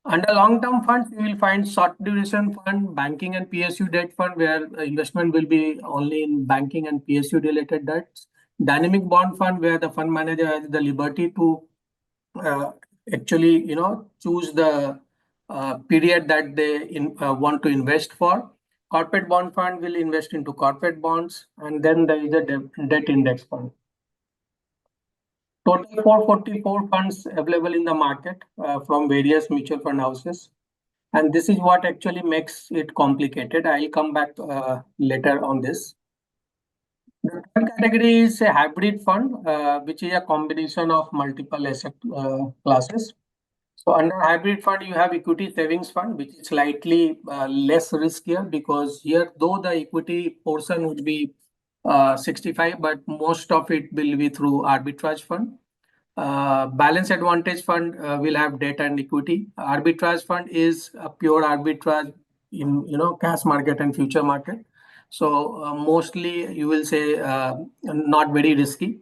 Under long-term funds, you will find short duration fund, banking and PSU debt fund, where investment will be only in banking and PSU related debts. Dynamic bond fund, where the fund manager has the liberty to actually, choose the period that they want to invest for. Corporate bond fund will invest into corporate bonds, and then there is a debt index fund. Total 444 funds available in the market from various mutual fund houses. And this is what actually makes it complicated. I'll come back later on this. The third category is a hybrid fund, which is a combination of multiple asset classes. So under hybrid fund, you have equity savings fund, which is slightly less riskier because here, though the equity portion would be 65, but most of it will be through arbitrage fund. Balance advantage fund will have debt and equity. Arbitrage fund is a pure arbitrage in cash market and future market. So mostly you will say not very risky,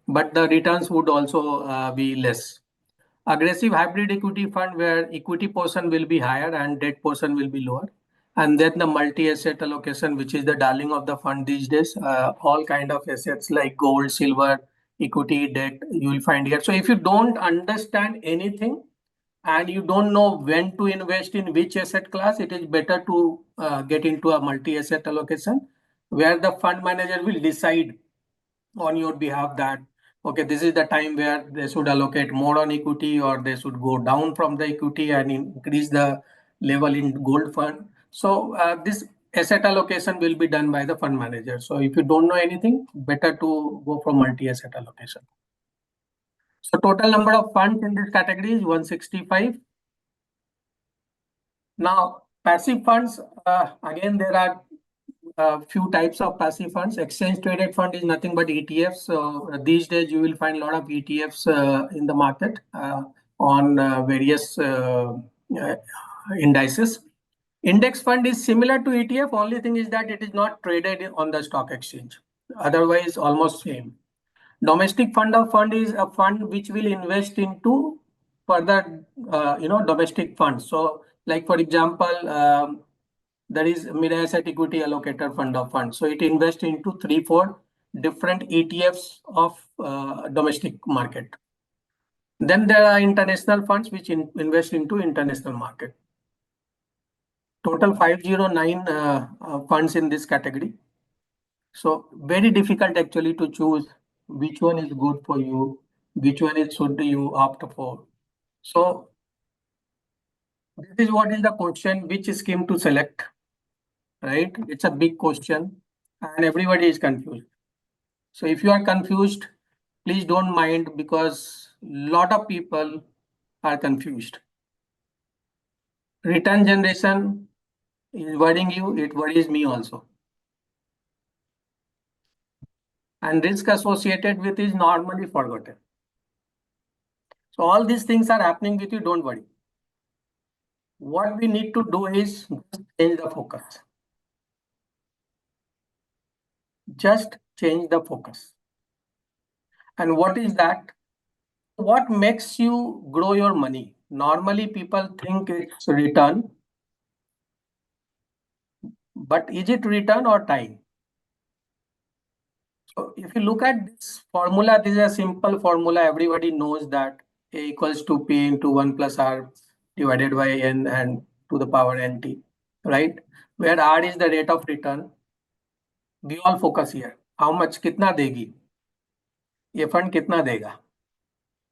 but the returns would also be less. Aggressive hybrid equity fund where equity portion will be higher and debt portion will be lower. And then the multi-asset allocation, which is the darling of the fund these days. All kind of assets like gold, silver, equity, debt, you will find here. So if you don't understand anything and you don't know when to invest in which asset class, it is better to get into a multi-asset allocation where the fund manager will decide on your behalf that, okay, this is the time where they should allocate more on equity, or they should go down from the equity and increase the level in gold fund. So this asset allocation will be done by the fund manager. So if you don't know anything, better to go for multi-asset allocation. So total number of funds in this category is 165. Now, passive funds, again, there are a few types of passive funds. Exchange traded fund is nothing but ETFs. So these days you will find a lot of ETFs in the market on various indices. Index fund is similar to ETF. Only thing is that it is not traded on the stock exchange. Otherwise, almost same. Domestic fund of fund is a fund which will invest into further, domestic funds. So, like for example, there is mid-asset equity allocator fund of funds. So it invests into 3-4 different ETFs of domestic market. Then there are international funds which invest into international market. Total 509 funds in this category. So very difficult actually to choose which one is good for you, which one is should you opt for. So this is what is the question, which scheme to select, right? It's a big question and everybody is confused. So if you are confused, please don't mind, because lot of people are confused. Return generation is worrying you, it worries me also. And risk associated with is normally forgotten. So all these things are happening with you, don't worry. What we need to do is just change the focus. Just change the focus. And what is that? What makes you grow your money? Normally people think it's return, but is it return or time? So if you look at this formula, this is a simple formula. Everybody knows that A equals to P into 1 plus R divided by N and to the power NT, right? Where R is the rate of return. We all focus here. How much, kitna degi? ये fund kitna dega?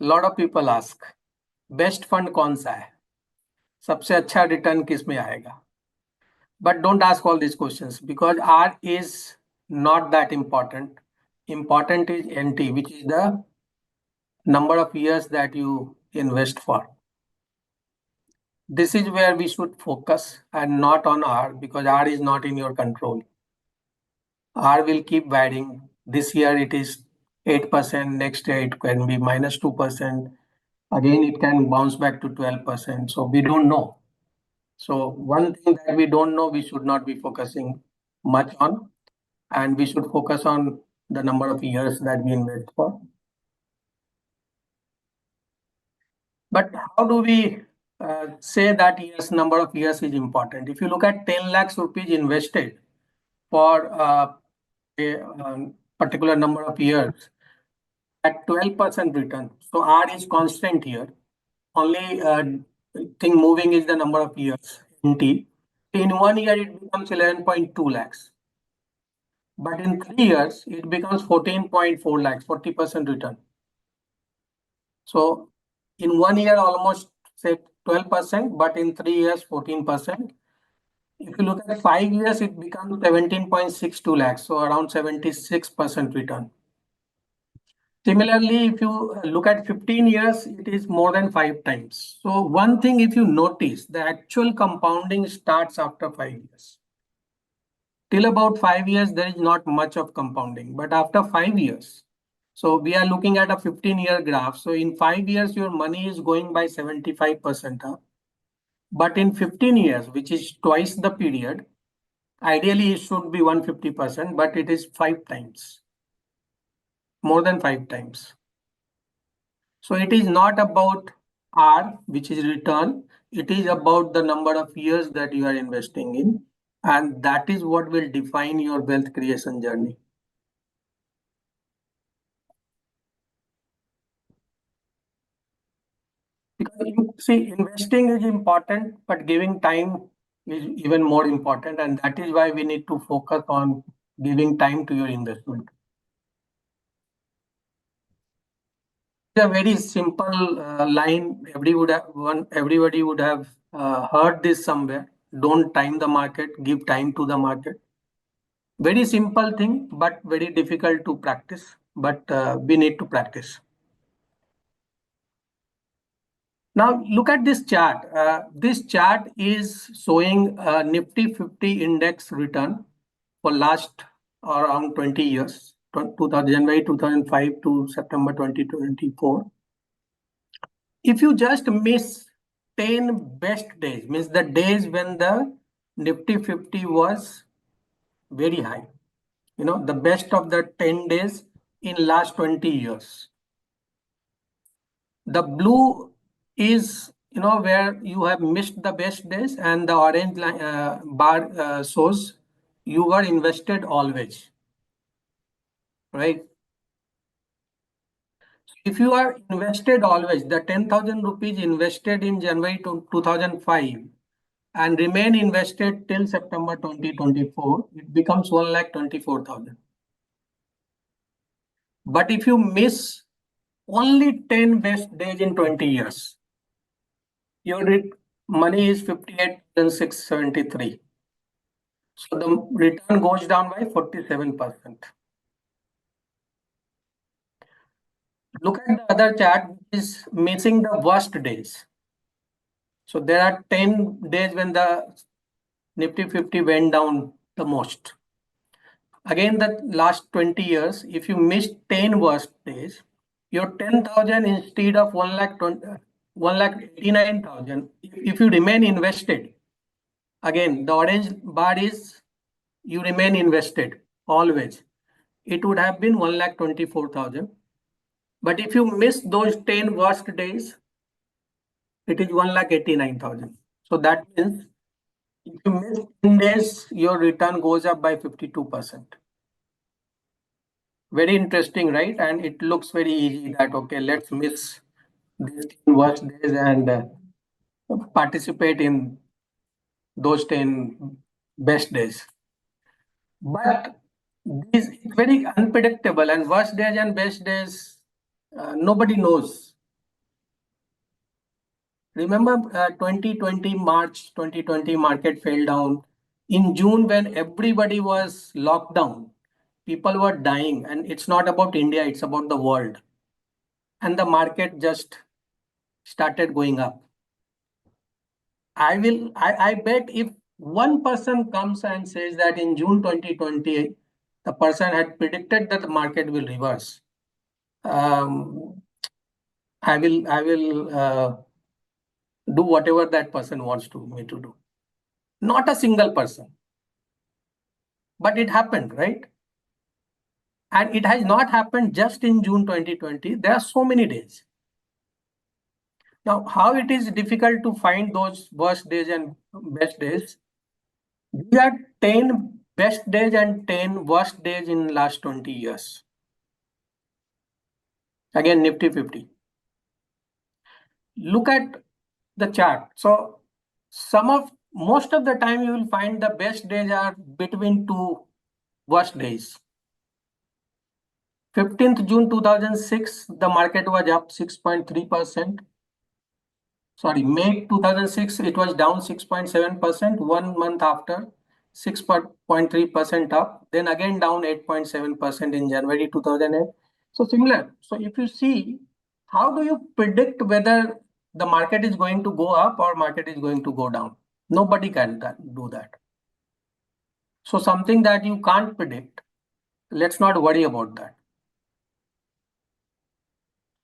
Lot of people ask, best fund कौन सा है? सबसे अच्छा return किस में आएगा? But don't ask all these questions, because R is not that important. Important is NT, which is the number of years that you invest for. This is where we should focus and not on R, because R is not in your control. R will keep varying. This year it is 8%, next year it can be minus 2%. Again, it can bounce back to 12%. So we don't know. So one thing that we don't know, we should not be focusing much on, and we should focus on the number of years that we invest for. But how do we say that yes, number of years is important? If you look at 10 lakhs rupees invested for a particular number of years at 12% return, so R is constant here. Only thing moving is the number of years, NT. In 1 year, it becomes 11.2 lakhs. But in 3 years, it becomes 14.4 lakhs, 40% return. So in 1 year, almost say 12%, but in 3 years, 14%. If you look at 5 years, it becomes 17.62 lakhs, so around 76% return. Similarly, if you look at 15 years, it is more than 5 times. So one thing, if you notice, the actual compounding starts after 5 years. Till about 5 years, there is not much of compounding, but after 5 years, so we are looking at a 15-year graph. So in 5 years, your money is going by 75% up. But in 15 years, which is twice the period, ideally it should be 150%, but it is 5 times, more than 5 times. So it is not about R, which is return. It is about the number of years that you are investing in. And that is what will define your wealth creation journey. Because you see, investing is important, but giving time is even more important. And that is why we need to focus on giving time to your investment. It's a very simple line. Everybody would have heard this somewhere. Don't time the market, give time to the market. Very simple thing, but very difficult to practice. But we need to practice. Now look at this chart. This chart is showing a Nifty 50 index return for last around 20 years, January 2005 to September 2024. If you just miss 10 best days, means the days when the Nifty 50 was very high, the best of the 10 days in last 20 years. The blue is where you have missed the best days, and the orange bar shows you were invested always, right? If you are invested always, the 10,000 rupees invested in January 2005 and remain invested till September 2024, it becomes 1,24,000. But if you miss only 10 best days in 20 years, your money is 58,673. So the return goes down by 47%. Look at the other chart, which is missing the worst days. So there are 10 days when the Nifty 50 went down the most. Again, the last 20 years, if you missed 10 worst days, your 10,000 instead of 1,89,000, if you remain invested, again, the orange bar is you remain invested always. It would have been 1,24,000. But if you miss those 10 worst days, it is 1,89,000. So that means if you miss 10 days, your return goes up by 52%. Very interesting, right? And it looks very easy that, okay, let's miss these 10 worst days and participate in those 10 best days. But this is very unpredictable, and worst days and best days, nobody knows. Remember 2020, March 2020 market fell down. In June, when everybody was locked down, people were dying, and it's not about India, it's about the world. And the market just started going up. I bet if one person comes and says that in June 2020, the person had predicted that the market will reverse. I will do whatever that person wants me to do. Not a single person. But it happened, right? And it has not happened just in June 2020. There are so many days. Now, how it is difficult to find those worst days and best days? These are 10 best days and 10 worst days in last 20 years. Again, Nifty 50. Look at the chart. So most of the time you will find the best days are between two worst days. 15th June 2006, the market was up 6.3%. Sorry, May 2006, it was down 6.7%. 1 month after, 6.3% up. Then again down 8.7% in January 2008. So similar. So if you see, how do you predict whether the market is going to go up or market is going to go down? Nobody can do that. So something that you can't predict, let's not worry about that.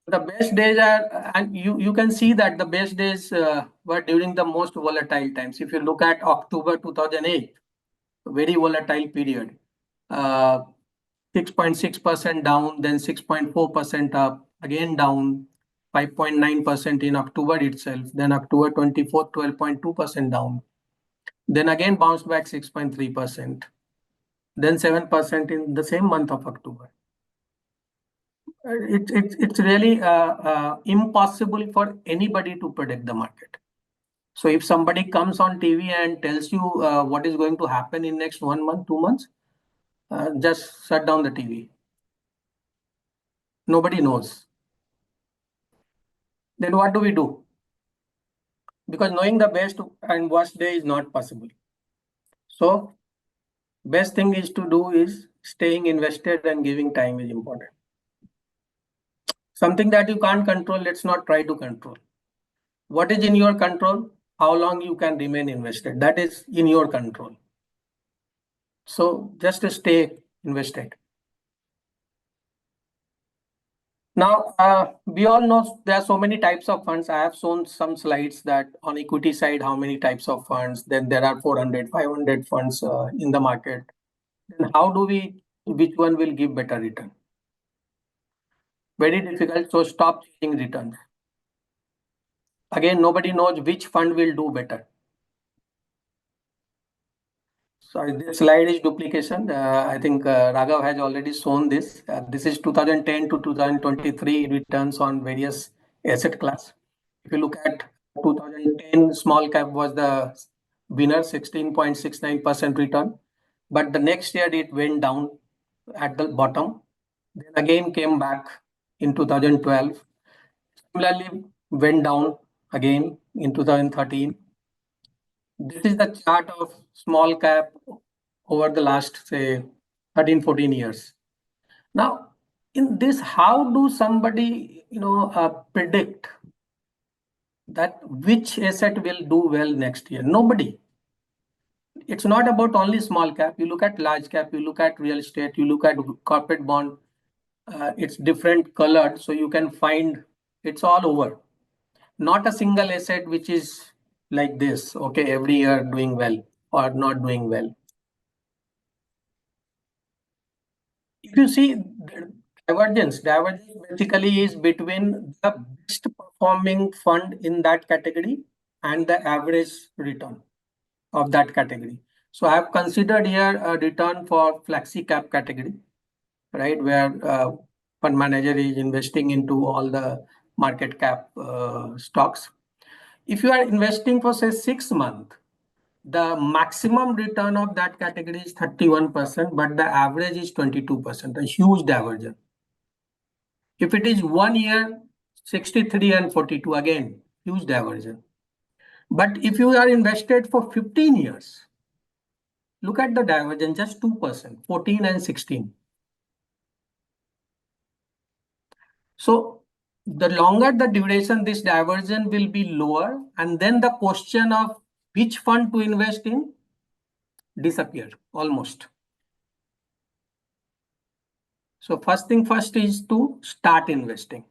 The best days are, and you can see that the best days were during the most volatile times. If you look at October 2008, very volatile period, 6.6% down, then 6.4% up, again down, 5.9% in October itself, then October 24, 12.2% down. Then again bounced back 6.3%, then 7% in the same month of October. It's really impossible for anybody to predict the market. So if somebody comes on TV and tells you what is going to happen in next 1 month, 2 months, just shut down the TV. Nobody knows. Then what do we do? Because knowing the best and worst day is not possible. So best thing is to do is staying invested and giving time is important. Something that you can't control, let's not try to control. What is in your control? How long you can remain invested? That is in your control. So just to stay invested. Now, we all know there are so many types of funds. I have shown some slides that on equity side, how many types of funds, then there are 400, 500 funds in the market. Then how do we, which one will give better return? Very difficult, so stop chasing returns. Again, nobody knows which fund will do better. Sorry, this slide is duplication. I think Raghav has already shown this. This is 2010 to 2023 returns on various asset class. If you look at 2010, small cap was the winner, 16.69% return. But the next year it went down at the bottom. Then again came back in 2012. Similarly, went down again in 2013. This is the chart of small cap over the last, say, 13, 14 years. Now, in this, how do somebody, predict that which asset will do well next year? Nobody. It's not about only small cap. You look at large cap, you look at real estate, you look at corporate bond. It's different colored, so you can find it's all over. Not a single asset which is like this, okay, every year doing well or not doing well. If you see divergence basically is between the best performing fund in that category and the average return of that category. So I have considered here a return for flexi cap category, right, where fund manager is investing into all the market cap stocks. If you are investing for say 6 months, the maximum return of that category is 31%, but the average is 22%, a huge divergence. If it is 1 year, 63 and 42, again, huge divergence. But if you are invested for 15 years, look at the divergence, just 2%, 14 and 16. So the longer the duration, this divergence will be lower, and then the question of which fund to invest in disappear almost. So first thing first is to start investing.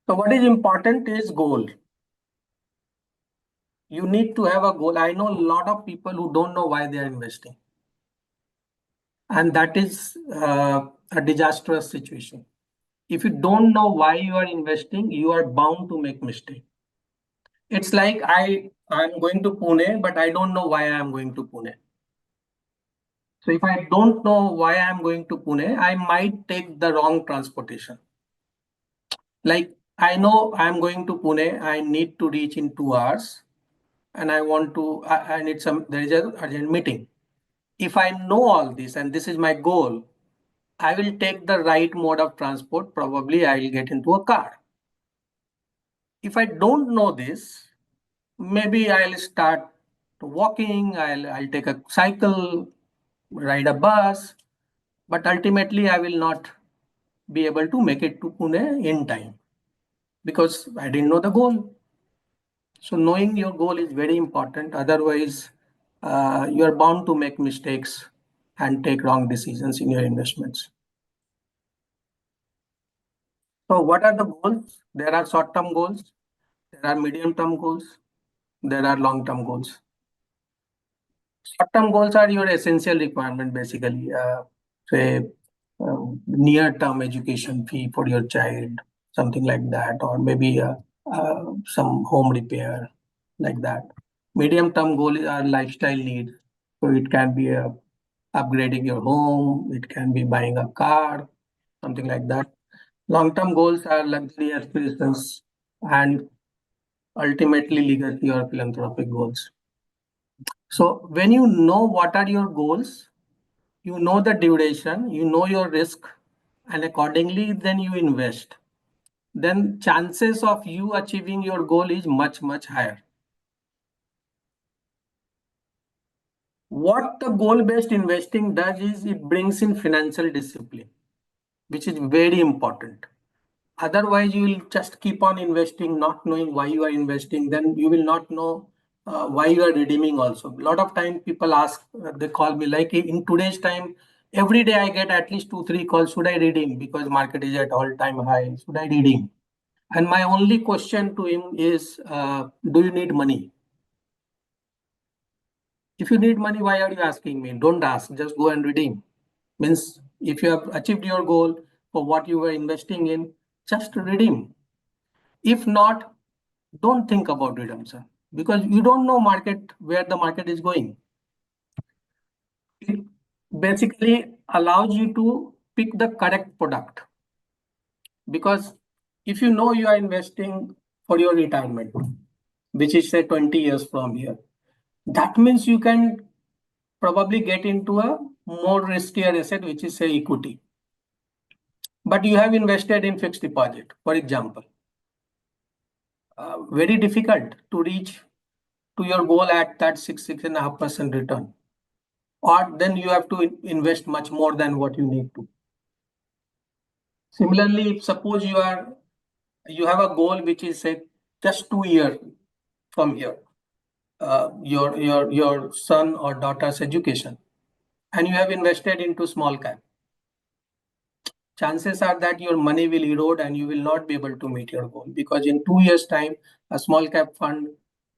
So what is important is goal. You need to have a goal. I know a lot of people who don't know why they are investing. And that is a disastrous situation. If you don't know why you are investing, you are bound to make mistake. It's like I'm going to Pune, but I don't know why I'm going to Pune. So if I don't know why I'm going to Pune, I might take the wrong transportation. Like I know I'm going to Pune, I need to reach in 2 hours, and I want to, I need there is an urgent meeting. If I know all this and this is my goal, I will take the right mode of transport. Probably I will get into a car. If I don't know this, maybe I'll start walking, I'll take a cycle, ride a bus, but ultimately I will not be able to make it to Pune in time because I didn't know the goal. So knowing your goal is very important. Otherwise, you are bound to make mistakes and take wrong decisions in your investments. So what are the goals? There are short-term goals, there are medium-term goals, there are long-term goals. Short-term goals are your essential requirement, basically. Say, near-term education fee for your child, something like that, or maybe some home repair, like that. Medium-term goals are lifestyle needs. So it can be upgrading your home, it can be buying a car, something like that. Long-term goals are luxury aspirations and ultimately legacy or philanthropic goals. So when you know what are your goals, you know the duration, you know your risk, and accordingly then you invest. Then chances of you achieving your goal is much, much higher. What the goal-based investing does is it brings in financial discipline, which is very important. Otherwise, you will just keep on investing, not knowing why you are investing. Then you will not know why you are redeeming also. A lot of time people ask, they call me like in today's time, every day I get at least 2-3 calls. Should I redeem? Because market is at all-time high. Should I redeem? And my only question to him is, do you need money? If you need money, why are you asking me? Don't ask, just go and redeem. Means if you have achieved your goal for what you were investing in, just redeem. If not, don't think about redemption because you don't know where the market is going. It basically allows you to pick the correct product because if you know you are investing for your retirement, which is say 20 years from here, that means you can probably get into a more riskier asset, which is say equity. But you have invested in fixed deposit, for example. Very difficult to reach to your goal at that 6.5% return. Or then you have to invest much more than what you need to. Similarly, if suppose you have a goal which is say just 2 years from here, your son or daughter's education, and you have invested into small cap, chances are that your money will erode and you will not be able to meet your goal because in 2 years time a small cap fund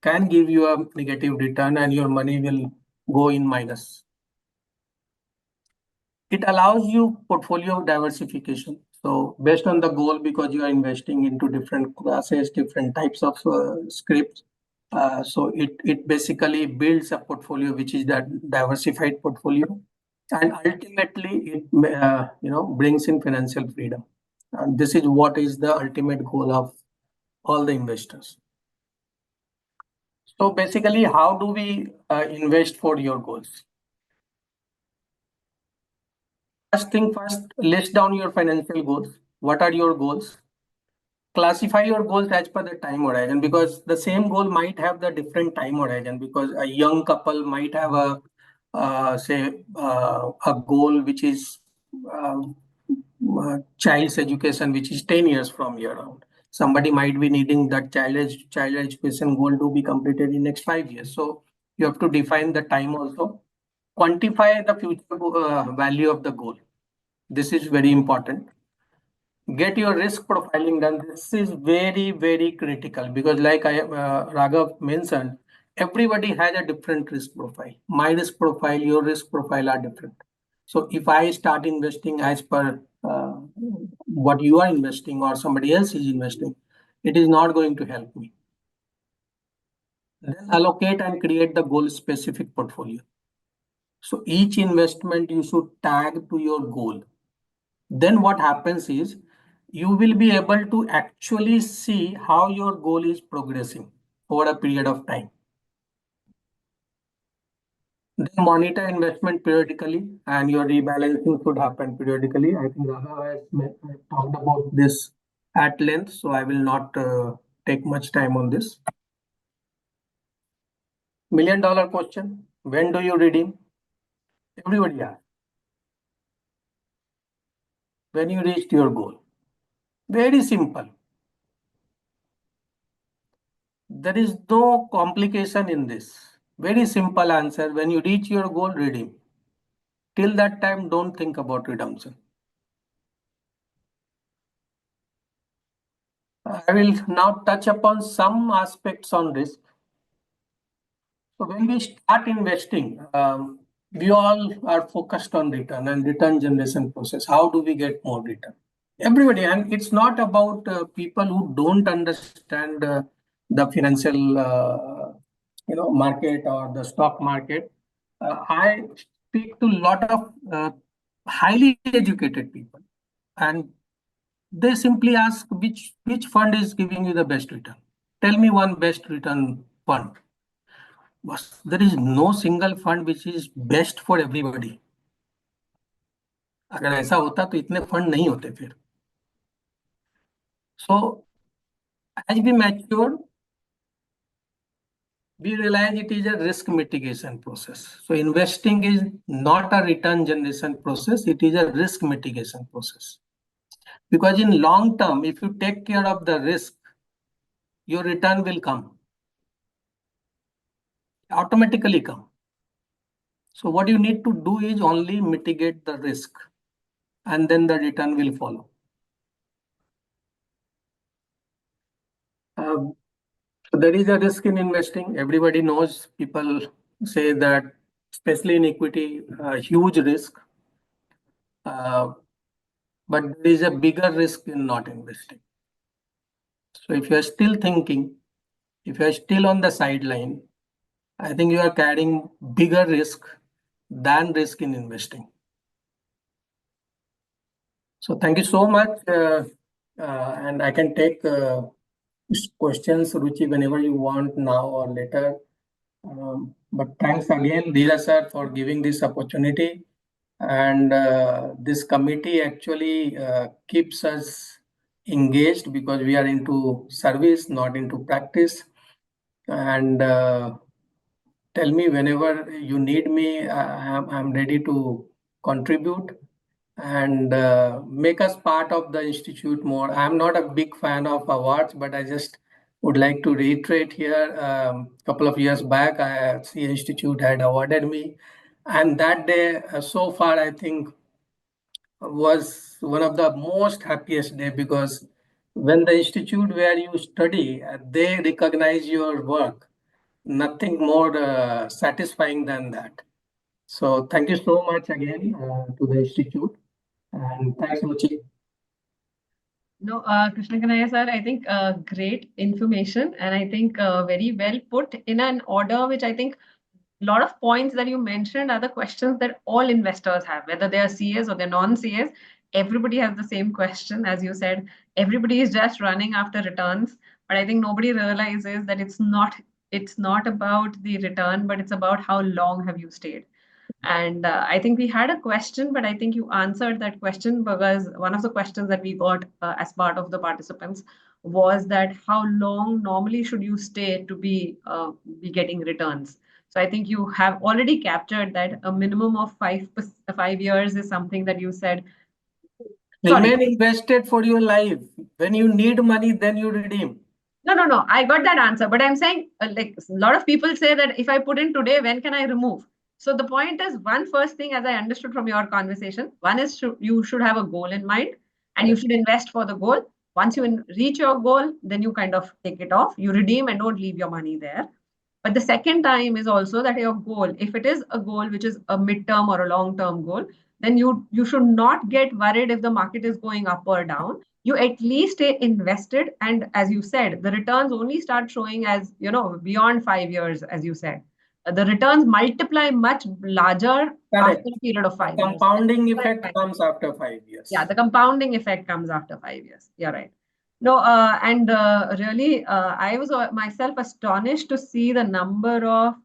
can give you a negative return and your money will go in minus. It allows you portfolio diversification. So based on the goal, because you are investing into different classes, different types of scripts, so it basically builds a portfolio which is that diversified portfolio, and ultimately it brings in financial freedom. And this is what is the ultimate goal of all the investors. So basically, how do we invest for your goals? First thing first, list down your financial goals. What are your goals? Classify your goals as per the time horizon because the same goal might have the different time horizon because a young couple might have a goal which is child's education, which is 10 years from here on. Somebody might be needing that child education goal to be completed in next 5 years. So you have to define the time also. Quantify the future value of the goal. This is very important. Get your risk profiling done. This is very, very critical because like Raghav mentioned, everybody has a different risk profile. My risk profile, your risk profile are different. So if I start investing as per what you are investing or somebody else is investing, it is not going to help me. Then allocate and create the goal specific portfolio. So each investment you should tag to your goal. Then what happens is you will be able to actually see how your goal is progressing over a period of time. Then monitor investment periodically and your rebalancing should happen periodically. I think Raghav has talked about this at length, so I will not take much time on this. $1 million question, when do you redeem? Everybody asks. When you reached your goal. Very simple. There is no complication in this. Very simple answer. When you reach your goal, redeem. Till that time, don't think about redemption. I will now touch upon some aspects on risk. So when we start investing, we all are focused on return and return generation process. How do we get more return? Everybody, and it's not about people who don't understand the financial market or the stock market, I speak to a lot of highly educated people, and they simply ask which fund is giving you the best return. Tell me one best return fund. But there is no single fund which is best for everybody. अगर ऐसा होता तो इतने fund नहीं होते फिर. So as we mature, we realize it is a risk mitigation process. So investing is not a return generation process, it is a risk mitigation process. Because in long term, if you take care of the risk, your return will come. Automatically come. So what you need to do is only mitigate the risk, and then the return will follow. So there is a risk in investing. Everybody knows, people say that, especially in equity, huge risk. But there is a bigger risk in not investing. So if you are still thinking, if you are still on the sideline, I think you are carrying bigger risk than risk in investing. So thank you so much. And I can take questions, Ruchi, whenever you want, now or later. But thanks again, Dheeraj sir, for giving this opportunity. And this committee actually keeps us engaged because we are into service, not into practice. And tell me whenever you need me, I'm ready to contribute and make us part of the institute more. I'm not a big fan of awards, but I just would like to reiterate here. A couple of years back, the Institute had awarded me, and that day, so far, I think was one of the most happiest day, because when the institute where you study, they recognize your work, nothing more satisfying than that. So thank you so much again to the institute, and thanks, Ruchi. No, Krishna Kanaya sir, I think great information, and I think very well put in an order, which I think a lot of points that you mentioned are the questions that all investors have, whether they are CAs or they're non-CAs. Everybody has the same question, as you said. Everybody is just running after returns, but I think nobody realizes that it's not about the return, but it's about how long have you stayed. And I think we had a question, but I think you answered that question, because one of the questions that we got as part of the participants was that how long normally should you stay to be getting returns. So I think you have already captured that a minimum of 5 years is something that you said. Sorry. Remain invested for your life. When you need money, then you redeem. No. I got that answer, but I'm saying like a lot of people say that if I put in today, when can I remove? So the point is, one first thing, as I understood from your conversation, one is you should have a goal in mind, and you should invest for the goal. Once you reach your goal, then you kind of take it off, you redeem and don't leave your money there. But the second time is also that your goal, if it is a goal which is a midterm or a long-term goal, then you should not get worried if the market is going up or down. You at least stay invested, and as you said, the returns only start showing as beyond 5 years, as you said. The returns multiply much larger after a period of 5 years. Compounding effect comes after 5 years. Yeah, the compounding effect comes after 5 years. You're right. No, and really, I was myself astonished to see the number of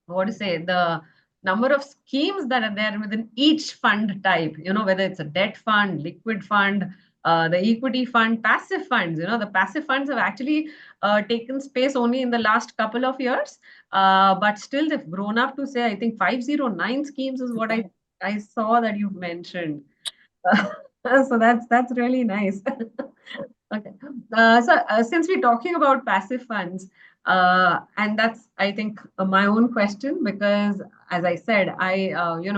the number of schemes that are there within each fund type, whether it's a debt fund, liquid fund, the equity fund, passive funds. The passive funds have actually taken space only in the last couple of years, but still they've grown up to, say, I think 509 schemes is what I saw that you've mentioned. So that's really nice. Okay. So since we're talking about passive funds, and that's, I think, my own question, because as I said,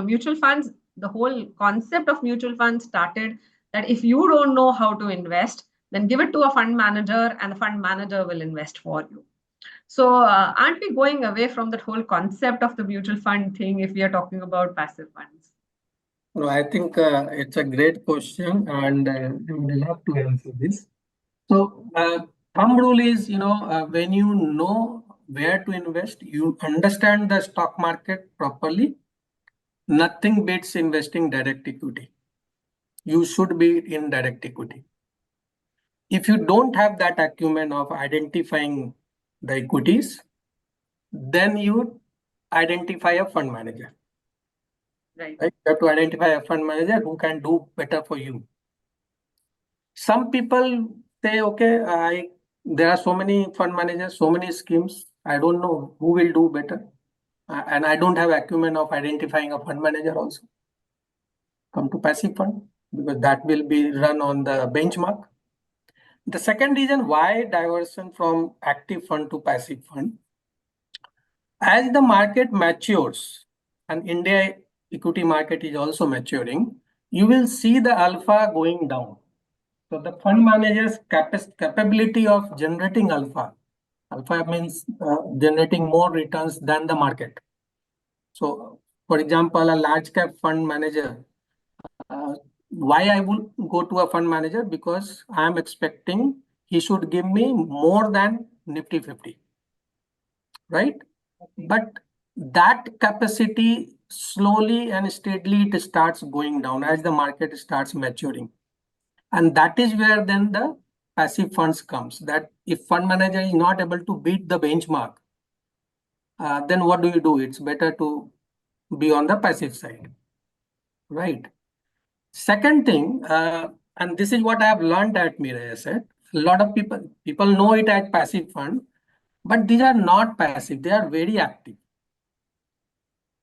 mutual funds, the whole concept of mutual funds started that if you don't know how to invest, then give it to a fund manager and the fund manager will invest for you. So aren't we going away from that whole concept of the mutual fund thing if we are talking about passive funds? No, I think it's a great question, and I would love to answer this. So thumb rule is, when you know where to invest, you understand the stock market properly, nothing beats investing direct equity. You should be in direct equity. If you don't have that acumen of identifying the equities, then you identify a fund manager. Right. Right? You have to identify a fund manager who can do better for you. Some people say, okay, there are so many fund managers, so many schemes. I don't know who will do better. And I don't have acumen of identifying a fund manager also. Come to passive fund, because that will be run on the benchmark. The second reason why diversion from active fund to passive fund, as the market matures, and India equity market is also maturing, you will see the alpha going down. So the fund manager's capability of generating alpha means generating more returns than the market. So, for example, a large cap fund manager, why I will go to a fund manager? Because I am expecting he should give me more than Nifty 50, right? But that capacity slowly and steadily it starts going down as the market starts maturing. And that is where then the passive funds comes. That if fund manager is not able to beat the benchmark, then what do? It's better to be on the passive side, right? Second thing, and this is what I have learned at Mira Asset. A lot of people know it as passive fund, but these are not passive. They are very active.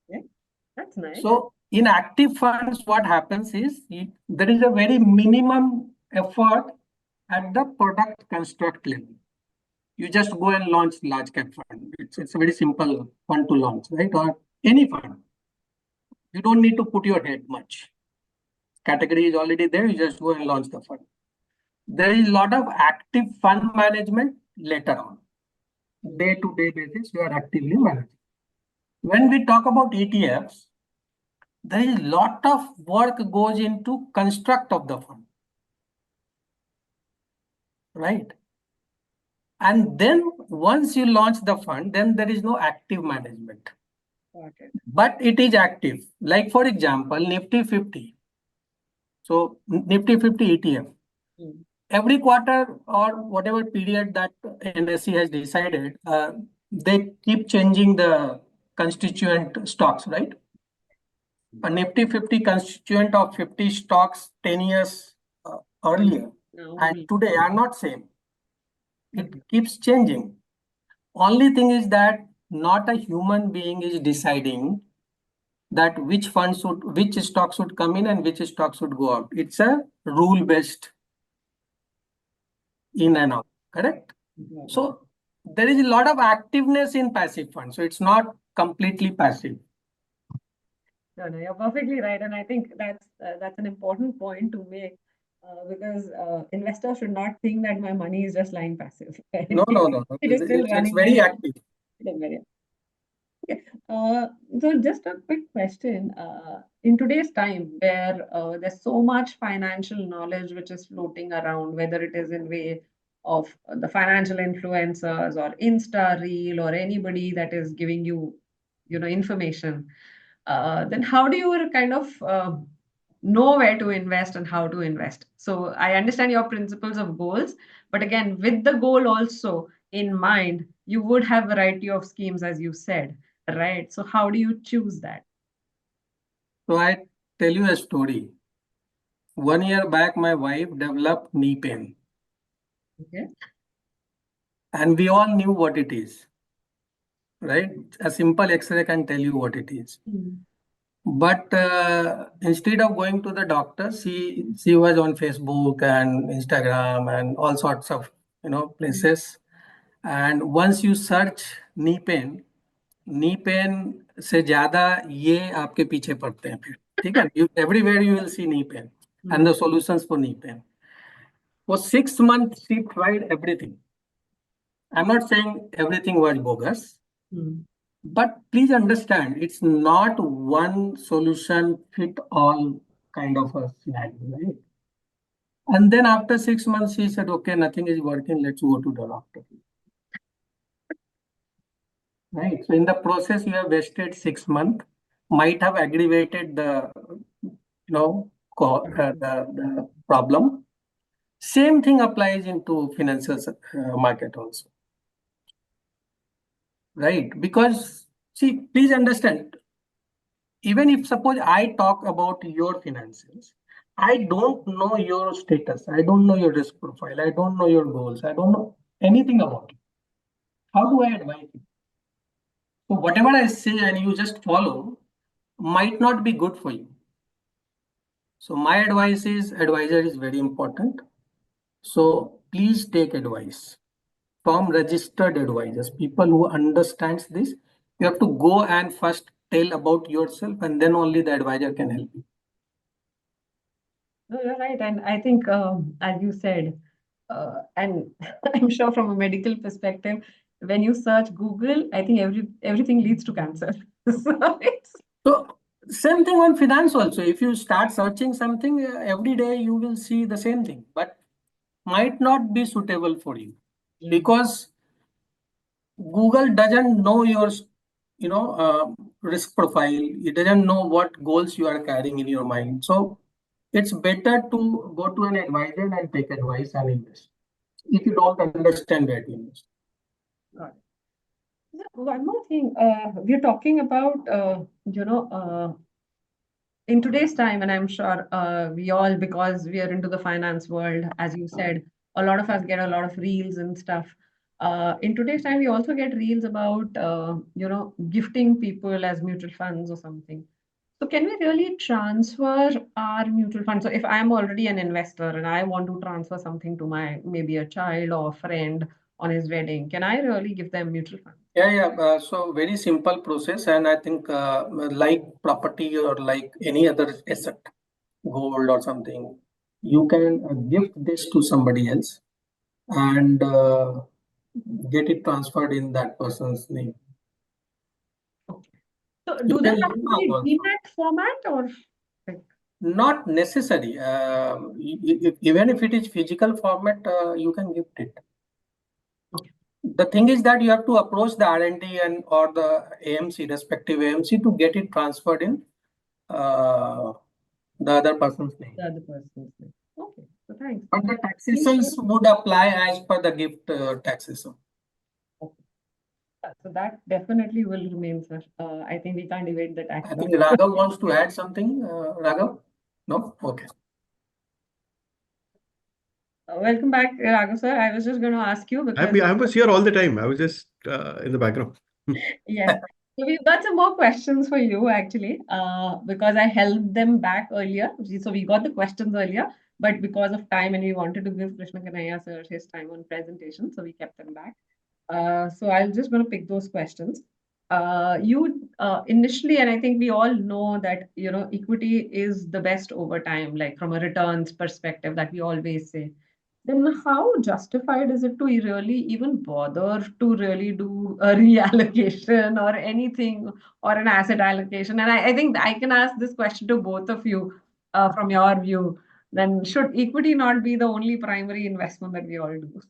Okay. That's nice. So in active funds, what happens is there is a very minimum effort at the product construct level. You just go and launch large cap fund. It's a very simple fund to launch, right? Or any fund. You don't need to put your head much. Category is already there. You just go and launch the fund. There is a lot of active fund management later on. Day-to-day basis, you are actively managing. When we talk about ETFs, there is a lot of work goes into construct of the fund, right? And then once you launch the fund, then there is no active management. Okay. But it is active. Like for example, Nifty 50. So Nifty 50 ETF. Every quarter or whatever period that NSE has decided, they keep changing the constituent stocks, right? A Nifty 50 constituent of 50 stocks 10 years earlier and today are not same. It keeps changing. Only thing is that not a human being is deciding that which stock should come in and which stock should go out. It's a rule based in and out, correct? So there is a lot of activeness in passive funds. So it's not completely passive. No, you're perfectly right, and I think that's an important point to make because investors should not think that my money is just lying passive. Right? No. It is still It's running very active. It is very okay. So just a quick question. In today's time, where there's so much financial knowledge which is floating around, whether it is in way of the financial influencers or Insta Reel or anybody that is giving you, information, then how do you kind of know where to invest and how to invest? So I understand your principles of goals, but again, with the goal also in mind, you would have variety of schemes, as you said, right? So how do you choose that? So I tell you a story. 1 year back, my wife developed knee pain. Okay. And we all knew what it is, right? A simple X-ray can tell you what it is. But instead of going to the doctor, she was on Facebook and Instagram and all sorts of places. And once you search knee pain से ज्यादा ये आपके पीछे पड़ते हैं फिर, ठीक है? Everywhere you will see knee pain and the solutions for knee pain. For 6 months, she tried everything. I'm not saying everything was bogus. But please understand, it's not one solution fit all kind of a scenario, right? And then after 6 months, she said, okay, nothing is working. Let's go to the doctor. right? So in the process, you have wasted 6 months, might have aggravated the, the problem. Same thing applies into financial market also, right? Because see, please understand, even if suppose I talk about your finances, I don't know your status, I don't know your risk profile, I don't know your goals, I don't know anything about you. How do I advise you? So whatever I say and you just follow might not be good for you. So my advice is advisor is very important. So please take advice from registered advisors, people who understands this. You have to go and first tell about yourself and then only the advisor can help you. No, you're right. And I think, as you said, and I'm sure from a medical perspective, when you search Google, I think everything leads to cancer. So it's So same thing on finance also. If you start searching something every day, you will see the same thing, but might not be suitable for you because Google doesn't know your, risk profile. It doesn't know what goals you are carrying in your mind. So it's better to go to an advisor and take advice and invest. If you don't understand where to invest. got it. Yeah, one more thing, we're talking about, in today's time, and I'm sure we all, because we are into the finance world, as you said, a lot of us get a lot of reels and stuff. In today's time, we also get reels about, gifting people as mutual funds or something. So can we really transfer our mutual fund? So if I'm already an investor and I want to transfer something to my maybe a child or a friend on his wedding, can I really give them mutual funds? Yeah. So very simple process, and I think like property or like any other asset, gold or something, you can gift this to somebody else and get it transferred in that person's name. Okay. So You do they can have live to now be also. DMAT format or like, Not necessary. Even if it is physical format, you can gift it. okay. The thing is that you have to approach the R&D and or the AMC, respective AMC, to get it transferred in uh, the other person's name. The other person's name? Okay. So thanks. But the Seems taxations good. would apply as per the gift taxation. Okay. So that definitely will remain, sir. I think we can't evade the tax I law. think Raghav wants to add something. Raghav? No? Okay. Welcome back, Raghav sir. I was just going to ask you because I was here all the time. I was just in the background. yes. So we've got some more questions for you actually, because I held them back earlier. So we got the questions earlier, but because of time and we wanted to give Krishna Kanaya sir his time on presentation, so we kept them back. So I'll just going to pick those questions. You initially, and I think we all know that equity is the best over time, like from a returns perspective that we always say. Then how justified is it to really even bother to really do a reallocation or anything or an asset allocation? And I think I can ask this question to both of you from your view. Then should equity not be the only primary investment that we all do?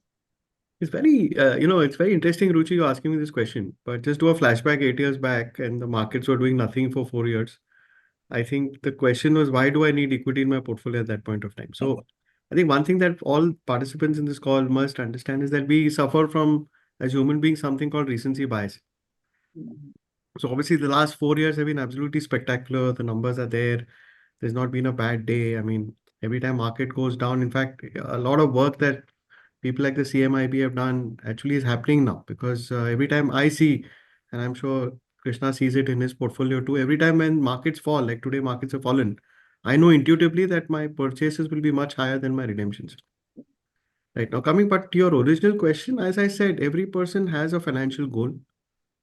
It's very, it's very interesting, Ruchi, you asking me this question. But just do a flashback 8 years back, and the markets were doing nothing for 4 years. I think the question was, why do I need equity in my portfolio at that point of time? So I think one thing that all participants in this call must understand is that we suffer from, as human beings, something called recency bias. So obviously the last 4 years have been absolutely spectacular. The numbers are there. There's not been a bad day. I mean, every time market goes down, in fact, a lot of work that people like the CMIB have done actually is happening now, because every time I see, and I'm sure Krishna sees it in his portfolio too, every time when markets fall, like today markets have fallen, I know intuitively that my purchases will be much higher than my redemptions. Right now, coming back to your original question, as I said, every person has a financial goal.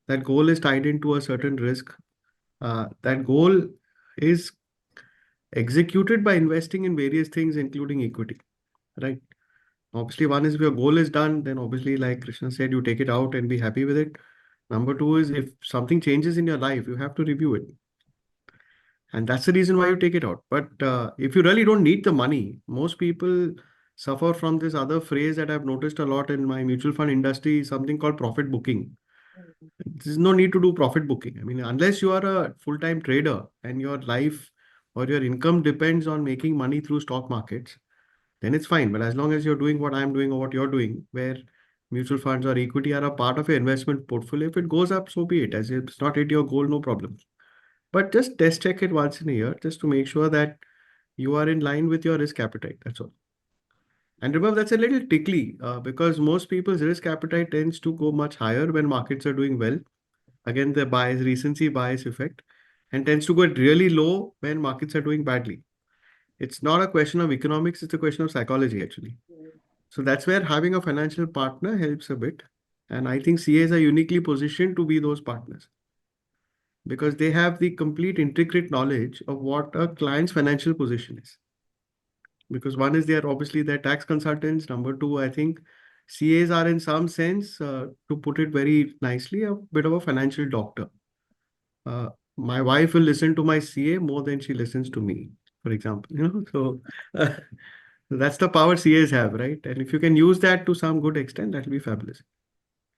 That goal is tied into a certain risk. That goal is executed by investing in various things, including equity, right? Obviously, one is if your goal is done, then obviously, like Krishna said, you take it out and be happy with it. Number two is if something changes in your life, you have to review it. And that's the reason why you take it out. But if you really don't need the money, most people suffer from this other phrase that I've noticed a lot in my mutual fund industry, something called profit booking. There's no need to do profit booking. I mean, unless you are a full-time trader and your life or your income depends on making money through stock markets, then it's fine. But as long as you're doing what I'm doing or what you're doing, where mutual funds or equity are a part of your investment portfolio, if it goes up, so be it. As if it's not hit your goal, no problem. But just test check it once in a year just to make sure that you are in line with your risk appetite. That's all. And remember, that's a little tickly because most people's risk appetite tends to go much higher when markets are doing well. Again, the bias, recency bias effect, and tends to go really low when markets are doing badly. It's not a question of economics, it's a question of psychology, actually. So that's where having a financial partner helps a bit. And I think CAs are uniquely positioned to be those partners because they have the complete intricate knowledge of what a client's financial position is. Because one is they're obviously their tax consultants. Number two, I think CAs are in some sense, to put it very nicely, a bit of a financial doctor. My wife will listen to my CA more than she listens to me, for example. So that's the power CAs have, right? And if you can use that to some good extent, that'll be fabulous.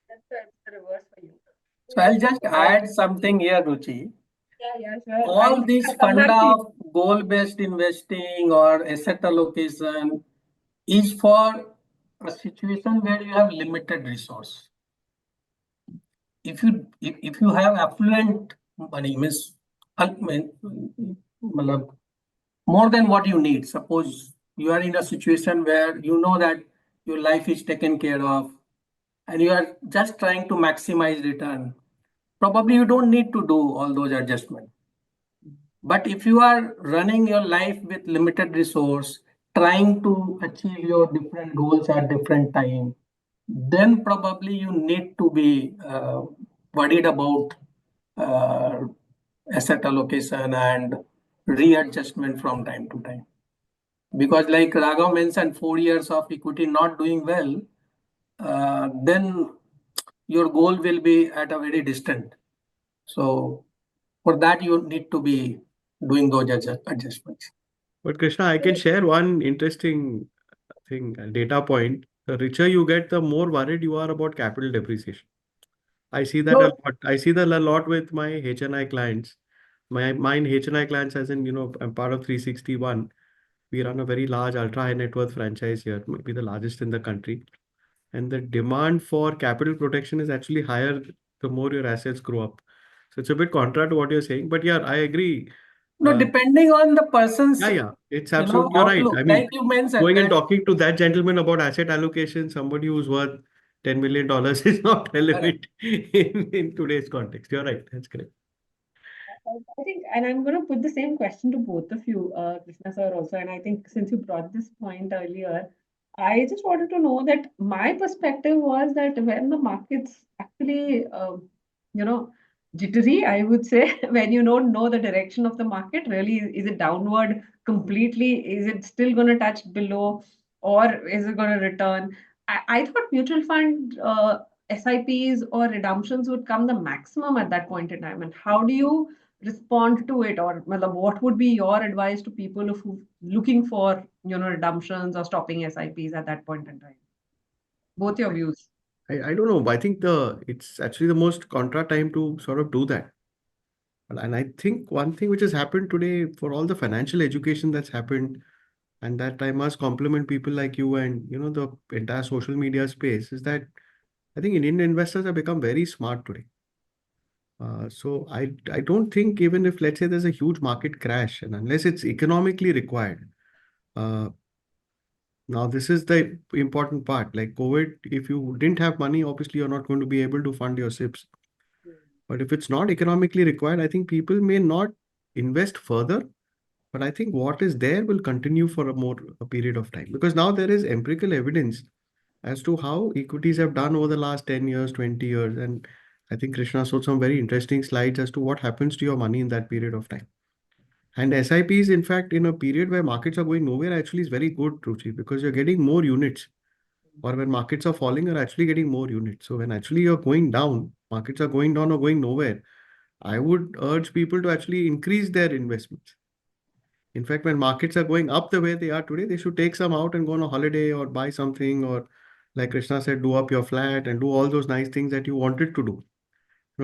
That's the reverse for you. So I'll just add something here, Ruchi. Yeah, sure. All this I'll come back funda to you. of goal-based investing or asset allocation is for a situation where you have limited resource. If you have affluent money, means matlab, more than what you need. Suppose you are in a situation where you know that your life is taken care of and you are just trying to maximize return. Probably you don't need to do all those adjustments. But if you are running your life with limited resource, trying to achieve your different goals at different time, then probably you need to be worried about uh, asset allocation and readjustment from time to time. Because like Raghav mentioned, 4 years of equity not doing well, then your goal will be at a very distant. So for that, you need to be doing those adjustments. But Krishna, I can share one interesting thing, data point. The richer you get, the more worried you are about capital depreciation. I see that a So lot. I see that a lot with my HNI clients. Mine HNI clients, as in, I'm part of 361. We run a very large ultra high net worth franchise here, maybe the largest in the country. And the demand for capital protection is actually higher the more your assets grow up. So it's a bit contra to what you're saying, but yeah, I agree. no, depending on the person's Yeah, it's absolutely, you're right. outlook, I like mean, you mentioned going and that. talking to that gentleman about asset allocation, somebody who's worth $10 million is not relevant in today's context. You're right. That's correct. I think, and I'm going to put the same question to both of you, Krishna sir also. And I think since you brought this point earlier, I just wanted to know that my perspective was that when the markets actually, you know, jittery, I would say, when you don't know the direction of the market, really, is it downward completely? Is it still going to touch below, or is it going to return? I thought mutual fund SIPs or redemptions would come the maximum at that point in time. And how do you respond to it, or what would be your advice to people who looking for redemptions or stopping SIPs at that point in time? Both your views. I don't know. I think it's actually the most contra time to sort of do that. And I think one thing which has happened today for all the financial education that's happened, and that I must compliment people like you and the entire social media space, is that I think Indian investors have become very smart today. So I don't think, even if let's say there's a huge market crash, and unless it's economically required, uh, now this is the important part. Like COVID, if you didn't have money, obviously you're not going to be able to fund your SIPs. But if it's not economically required, I think people may not invest further. But I think what is there will continue for a period of time, because now there is empirical evidence as to how equities have done over the last 10 years, 20 years. And I think Krishna showed some very interesting slides as to what happens to your money in that period of time. And SIPs, in fact, in a period where markets are going nowhere, actually is very good, Ruchi, because you're getting more units. Or when markets are falling, you're actually getting more units. So when actually you're going down, markets are going down or going nowhere, I would urge people to actually increase their investments. In fact, when markets are going up the way they are today, they should take some out and go on a holiday or buy something, or like Krishna said, do up your flat and do all those nice things that you wanted to do.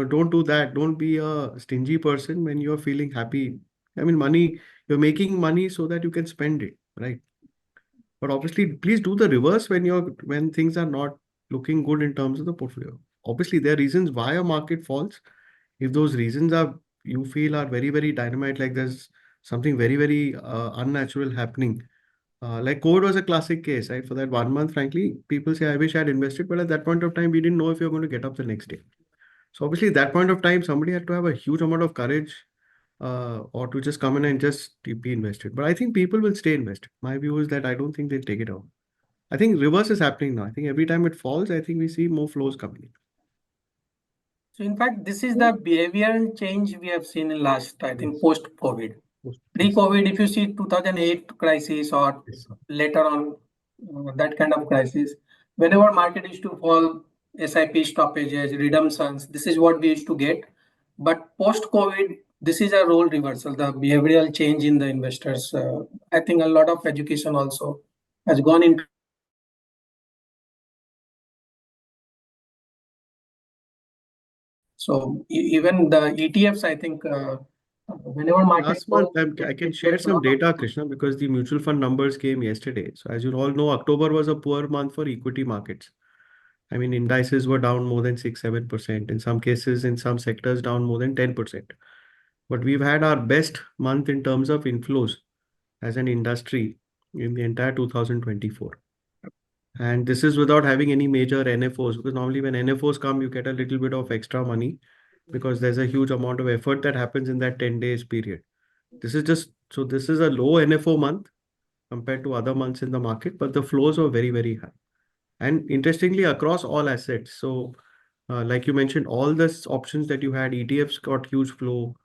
don't do that. Don't be a stingy person when you're feeling happy. I mean, money, you're making money so that you can spend it, right? But obviously, please do the reverse when things are not looking good in terms of the portfolio. Obviously, there are reasons why a market falls. If those reasons are you feel are very, very dynamite, like there's something very, very unnatural happening. Like COVID was a classic case, right? For that 1 month, frankly, people say, I wish I had invested, but at that point of time, we didn't know if you're going to get up the next day. So obviously, at that point of time, somebody had to have a huge amount of courage, or to just come in and just be invested. But I think people will stay invested. My view is that I don't think they'll take it out. I think reverse is happening now. I think every time it falls, I think we see more flows coming in. So in fact, this is the behavioral change we have seen in last, I think, Yes. post-COVID. Pre-COVID, if you see 2008 crisis or Yes. later on that kind of crisis, whenever market used to fall, SIP stoppages, redemptions, this is what we used to get. But post-COVID, this is a role reversal, the behavioral change in the investors. I think a lot of education also has gone into. So even the ETFs, I think, whenever market Last month, goes, I can it share gets a some lot of. data, Krishna, because the mutual fund numbers came yesterday. So as you all know, October was a poor month for equity markets. I mean, indices were down more than 6-7%. In some cases, in some sectors, down more than 10%. But we've had our best month in terms of inflows as an industry in the entire 2024. And this is without having any major NFOs, because normally when NFOs come, you get a little bit of extra money because there's a huge amount of effort that happens in that 10 days period. This is a low NFO month compared to other months in the market, but the flows are very, very high. And interestingly, across all assets. So, like you mentioned, all the options that you had, ETFs got huge flow,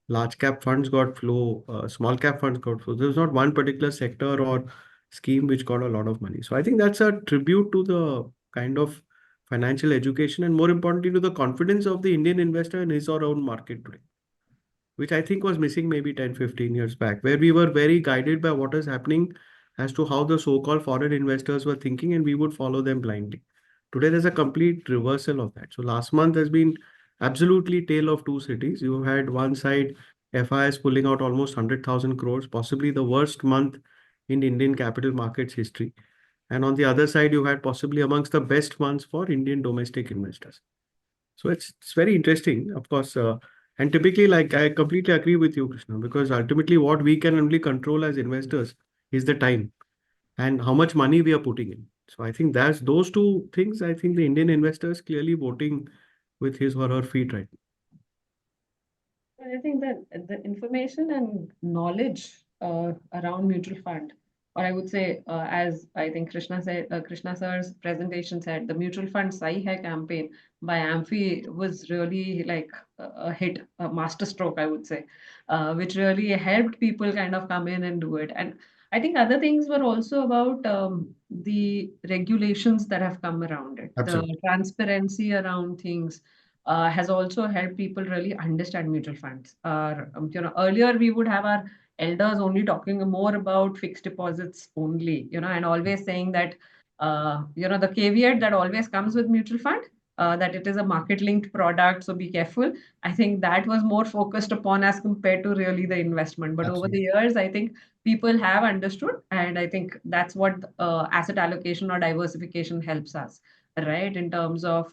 large cap funds got flow, small cap funds got flow. There's not one particular sector or scheme which got a lot of money. So I think that's a tribute to the kind of financial education and more importantly to the confidence of the Indian investor in his or her own market today, which I think was missing maybe 10-15 years back, where we were very guided by what is happening as to how the so-called foreign investors were thinking and we would follow them blindly. Today, there's a complete reversal of that. So last month has been absolutely tale of two cities. You had one side, FIS pulling out almost 100,000 crores, possibly the worst month in Indian capital markets history. And on the other side, you had possibly amongst the best months for Indian domestic investors. So it's very interesting, of course. And typically, like I completely agree with you, Krishna, because ultimately what we can only control as investors is the time and how much money we are putting in. So I think that's those two things. I think the Indian investors clearly voting with his or her feet right now. I think that the information and knowledge around mutual fund, or I would say, as I think Krishna said, Krishna sir's presentation said, the mutual fund Sai Hai campaign by Amphi was really like a hit, a masterstroke, I would say, which really helped people kind of come in and do it. And I think other things were also about the regulations that have come around it, Absolutely. the transparency around things has also helped people really understand mutual funds. Earlier we would have our elders only talking more about fixed deposits only, and always saying that, the caveat that always comes with mutual fund, that it is a market linked product, so be careful. I think that was more focused upon as compared to really the investment. But over the years, I think people have understood, and I think that's what asset allocation or diversification helps us, right? In terms of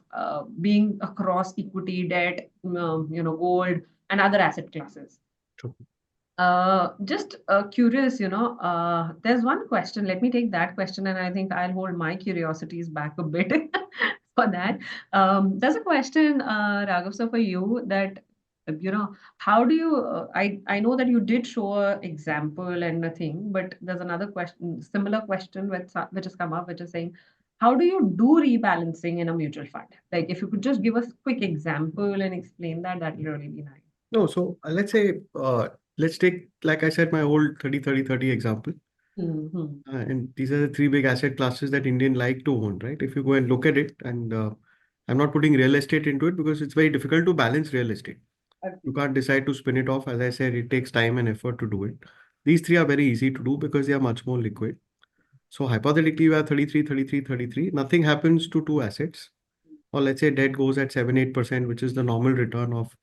being across equity, debt, gold, and other asset classes. True. Just curious, there's one question. Let me take that question, and I think I'll hold my curiosities back a bit for that. There's a question, Raghav, so for you that, how do you, I know that you did show an example and a thing, but there's another question, similar question which has come up, which is saying, how do you do rebalancing in a mutual fund? Like, if you could just give us a quick example and explain that, that would really be nice. No, so let's say, let's take, like I said, my old 30-30-30 example. Mm-hmm. And these are the three big asset classes that Indian like to own, right? If you go and look at it, and I'm not putting real estate into it because it's very difficult to balance real estate. You can't decide to spin it off. As I said, it takes time and effort to do it. These three are very easy to do because they are much more liquid. So hypothetically, you have 33, 33, 33. Nothing happens to two assets. or let's say debt goes at 7-8%, which is the normal return of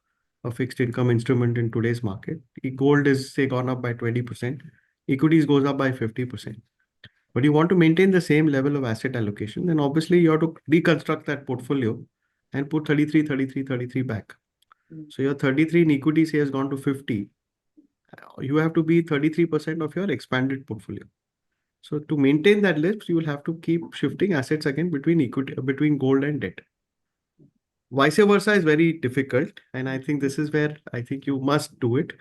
a fixed income instrument in today's market. Gold is say gone up by 20%, equities goes up by 50%. But you want to maintain the same level of asset allocation, then obviously you have to deconstruct that portfolio and put 33, 33, 33 back. So your 33 in equity say has gone to 50. You have to be 33% of your expanded portfolio. So to maintain that list, you will have to keep shifting assets again between equity, between gold and debt. Vice versa is very difficult, and I think this is where I think you must do it,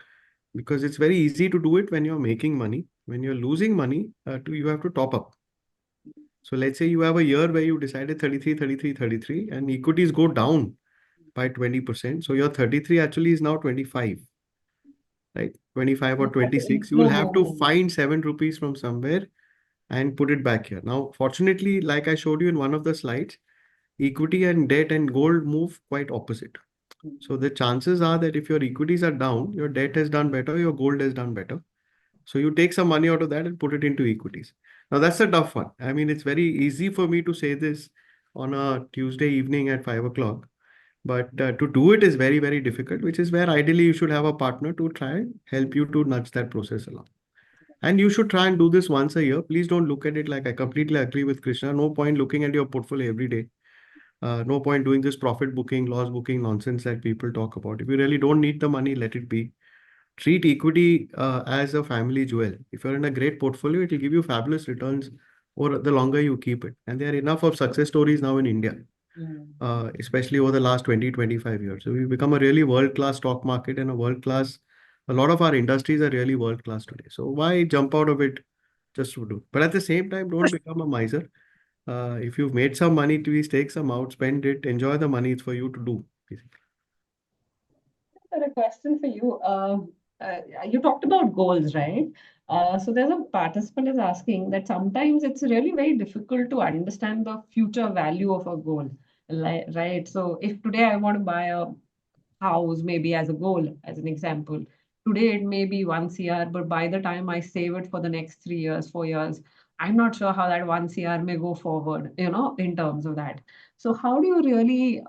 because it's very easy to do it when you're making money. When you're losing money, you have to top up. So let's say you have a year where you decided 33, 33, 33, and equities go down by 20%. So your 33 actually is now 25, right? 25 or 26. You will have to find 7 rupees from somewhere and put it back here. Now, fortunately, like I showed you in one of the slides, equity and debt and gold move quite opposite. So the chances are that if your equities are down, your debt has done better, your gold has done better. So you take some money out of that and put it into equities. Now that's a tough one. I mean, it's very easy for me to say this on a Tuesday evening at 5 o'clock, but to do it is very, very difficult, which is where ideally you should have a partner to try and help you to nudge that process along. And you should try and do this once a year. Please don't look at it like, I completely agree with Krishna. No point looking at your portfolio every day. No point doing this profit booking, loss booking nonsense that people talk about. If you really don't need the money, let it be. Treat equity as a family jewel. If you're in a great portfolio, it will give you fabulous returns or the longer you keep it. And there are enough of success stories now in India, especially over the last 20, 25 years. So we've become a really world-class stock market and a lot of our industries are really world-class today. So why jump out of it just to do? But at the same time, don't become a miser. If you've made some money, please take some out, spend it, enjoy the money. It's for you to do, basically. Sir, a question for you. You talked about goals, right? So there's a participant is asking that sometimes it's really very difficult to understand the future value of a goal, right? So if today I want to buy a house, maybe as a goal, as an example, today it may be 1 CR, but by the time I save it for the next 3 years, 4 years, I'm not sure how that 1 CR may go forward, in terms of that. So how do you really,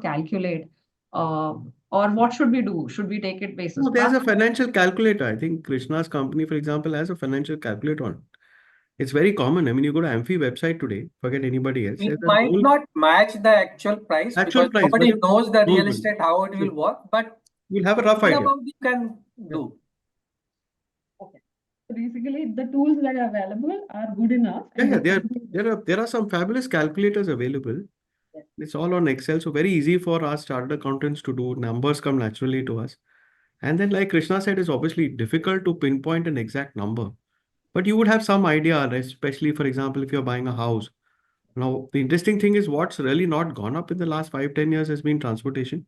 calculate? Or what should we do? Should we take it basis? No, there's a financial calculator. I think Krishna's company, for example, has a financial calculator on. It's very common. I mean, you go to Amphi website today, forget anybody else. It There's a might whole not match the actual price actual because price, but nobody it knows the real knows estate, how it will work, but you'll have a rough what idea. about you can Yeah. do? Okay. So basically, the tools that are available are good enough. Yeah, And there are some fabulous calculators available. Yes. It's all on Excel, so very easy for us chartered accountants to do. Numbers come naturally to us. And then, like Krishna said, it's obviously difficult to pinpoint an exact number. But you would have some idea, especially, for example, if you're buying a house. Now, the interesting thing is what's really not gone up in the last 5-10 years has been transportation.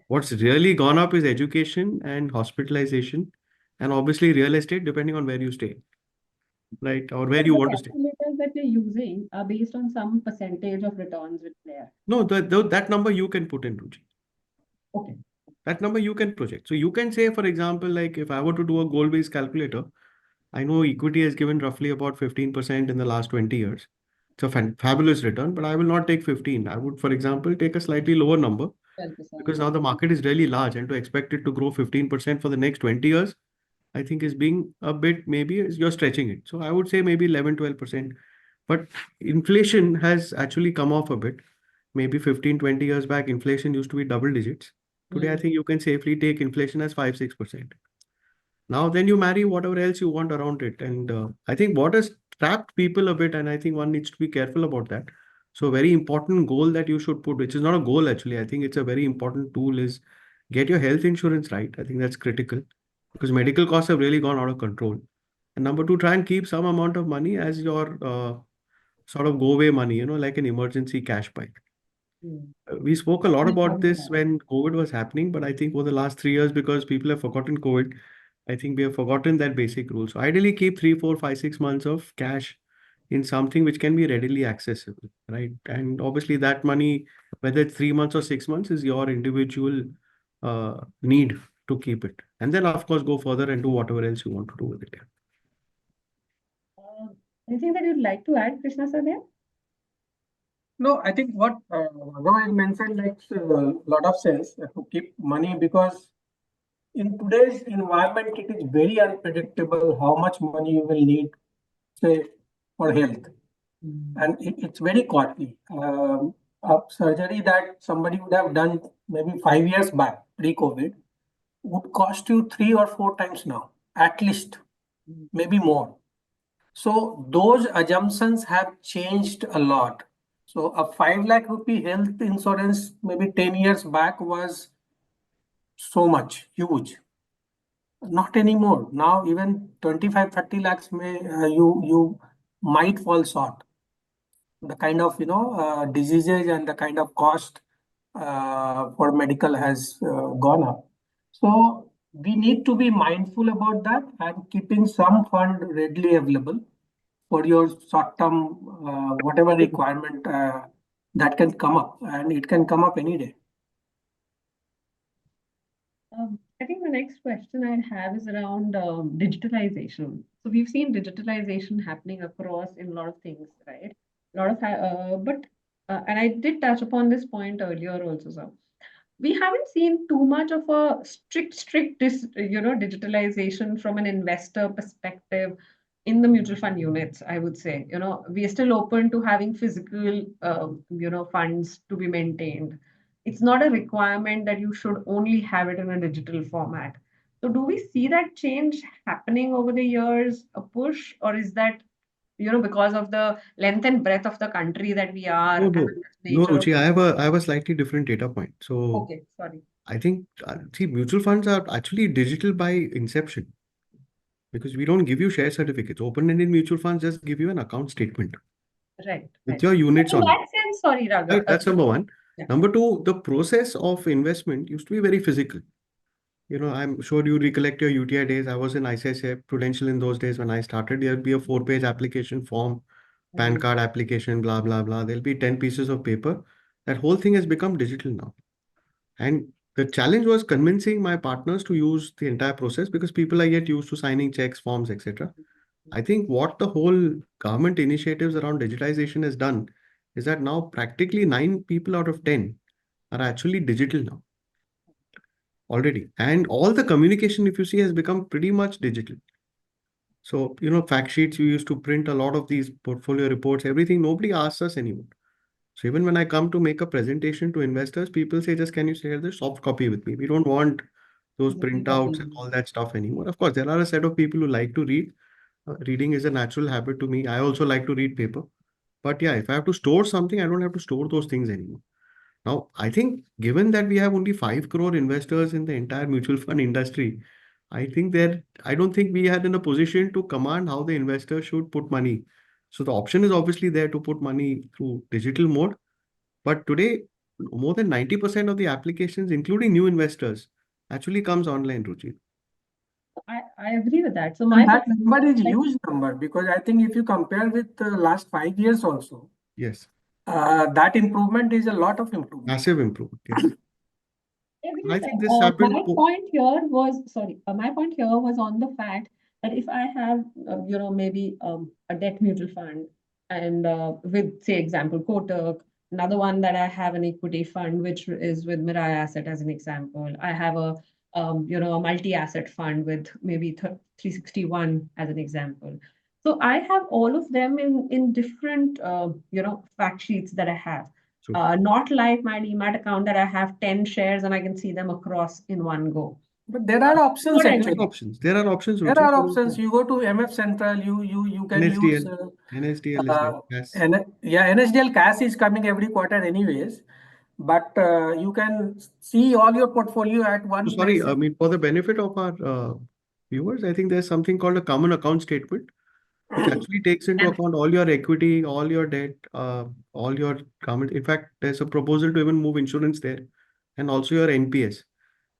What's really gone up is education and hospitalization, and obviously real estate, depending on where you stay, right? Or where but you the want to stay. calculators that you're using are based on some percentage of returns which there. No, that number you can put in, Ruchi. Okay. That number you can project. So you can say, for example, like if I were to do a goal-based calculator, I know equity has given roughly about 15% in the last 20 years. It's a fabulous return, but I will not take 15. I would, for example, take a slightly lower number 12%. because now the market is really large, and to expect it to grow 15% for the next 20 years, I think is being a bit, maybe you're stretching it. So I would say maybe 11, 12%. But inflation has actually come off a bit. Maybe 15, 20 years back, inflation used to be double digits. Today, I think you can safely take inflation as 5, 6%. Now, then you marry whatever else you want around it. And I think what has trapped people a bit, and I think one needs to be careful about that. So, very important goal that you should put, which is not a goal actually, I think it's a very important tool, is get your health insurance right. I think that's critical because medical costs have really gone out of control. And number two, try and keep some amount of money as your sort of go away money, like an emergency cash pile. We spoke a lot about this when COVID was happening, but I think over the last 3 years, because people have forgotten COVID, I think we have forgotten that basic rule. So ideally keep 3, 4, 5, 6 months of cash in something which can be readily accessible, right? And obviously that money, whether it's 3 months or 6 months, is your individual need to keep it. And then of course go further and do whatever else you want to do with it. Anything that you'd like to add, Krishna sir, there? No, I think what Raghav mentioned makes a lot of sense to keep money, because in today's environment, it is very unpredictable how much money you will need, say, for health. And it's very costly. A surgery that somebody would have done maybe 5 years back, pre-COVID, would cost you 3 or 4 times now, at least, maybe more. So those assumptions have changed a lot. So a 5 lakh rupee health insurance maybe 10 years back was so much, huge. Not anymore. Now even 25, 30 lakhs may you might fall short. The kind of diseases and the kind of cost for medical has gone up. So we need to be mindful about that and keeping some fund readily available for your short-term whatever requirement that can come up, and it can come up any day. I think the next question I'd have is around digitalization. So we've seen digitalization happening across in a lot of things, right? A lot of, and I did touch upon this point earlier also, sir. We haven't seen too much of a digitalization from an investor perspective in the mutual fund units, I would say. We are still open to having physical, funds to be maintained. It's not a requirement that you should only have it in a digital format. So do we see that change happening over the years, a push, or is that, because of the length and breadth of the country that we are No, and no, the no, nature of... Ruchi, I have a slightly different data point. So Okay, sorry. I think, see, mutual funds are actually digital by inception because we don't give you share certificates. Open-ended mutual funds just give you an account statement Right, with right. your So units in on it. that sense, sorry, Raga. Right? That's number one. Yeah. Number two, the process of investment used to be very physical. I'm sure you recollect your UTI days. I was in ICICI Prudential in those days when I started. There'd be a 4-page application form, PAN card application, blah, blah, blah. There'll be 10 pieces of paper. That whole thing has become digital now. And the challenge was convincing my partners to use the entire process because people are yet used to signing checks, forms, etc. I think what the whole government initiatives around digitization has done is that now practically 9 people out of 10 are actually digital now already. And all the communication, if you see, has become pretty much digital. So, fact sheets, you used to print a lot of these portfolio reports, everything, nobody asks us anymore. So even when I come to make a presentation to investors, people say, just can you share the soft copy with me? We don't want those printouts and all that stuff anymore. Of course, there are a set of people who like to read. Reading is a natural habit to me. I also like to read paper. But yeah, if I have to store something, I don't have to store those things anymore. Now, I think given that we have only 5 crore investors in the entire mutual fund industry, I don't think we are in a position to command how the investor should put money. So the option is obviously there to put money through digital mode. But today, more than 90% of the applications, including new investors, actually comes online, Ruchi. I agree with that. So And my that point number is like, huge number, because I think if you compare with the last 5 years also, Yes, that improvement is a lot of improvement. massive improvement. Yes. I agree I with think that. this happened. My point here was on the fact that if I have, maybe a debt mutual fund and with, say, example, Kotak, another one that I have an equity fund, which is with Mirai Asset as an example. I have a multi-asset fund with maybe 361 as an example. So I have all of them in different, fact sheets that I have. So, Not like my Demat account that I have 10 shares and I can see them across in one go. But there are options What I there mean. are actually. options. There are options, There Ruchi. are So, options. You go to MF Central, you can use NSDL, NSDL is there. Yes. and yeah, NSDL cash is coming every quarter anyways, but you can see all your portfolio at one So sorry, place. I mean, for the benefit of our viewers, I think there's something called a common account statement, which actually takes into And account all your equity, all your debt, all your government. In fact, there's a proposal to even move insurance there and also your NPS.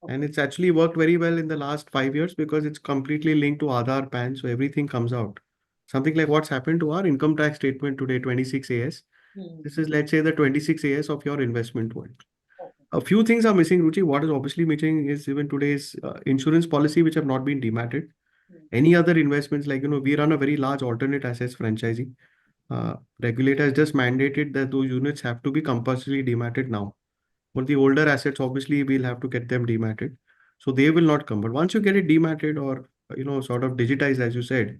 And it's actually worked very well in the last 5 years because it's completely linked to Aadhaar, PAN, so everything comes out. Something like what's happened to our income tax statement today, 26 AS. This is, let's say, the 26 AS of your investment world. A few things are missing, Ruchi. What is obviously missing is even today's insurance policy, which have not been dematted. Any other investments, like, we run a very large alternate assets franchising. Regulator has just mandated that those units have to be compulsorily dematted now. But the older assets, obviously, we'll have to get them dematted. So they will not come. But once you get it dematted or, sort of digitized, as you said,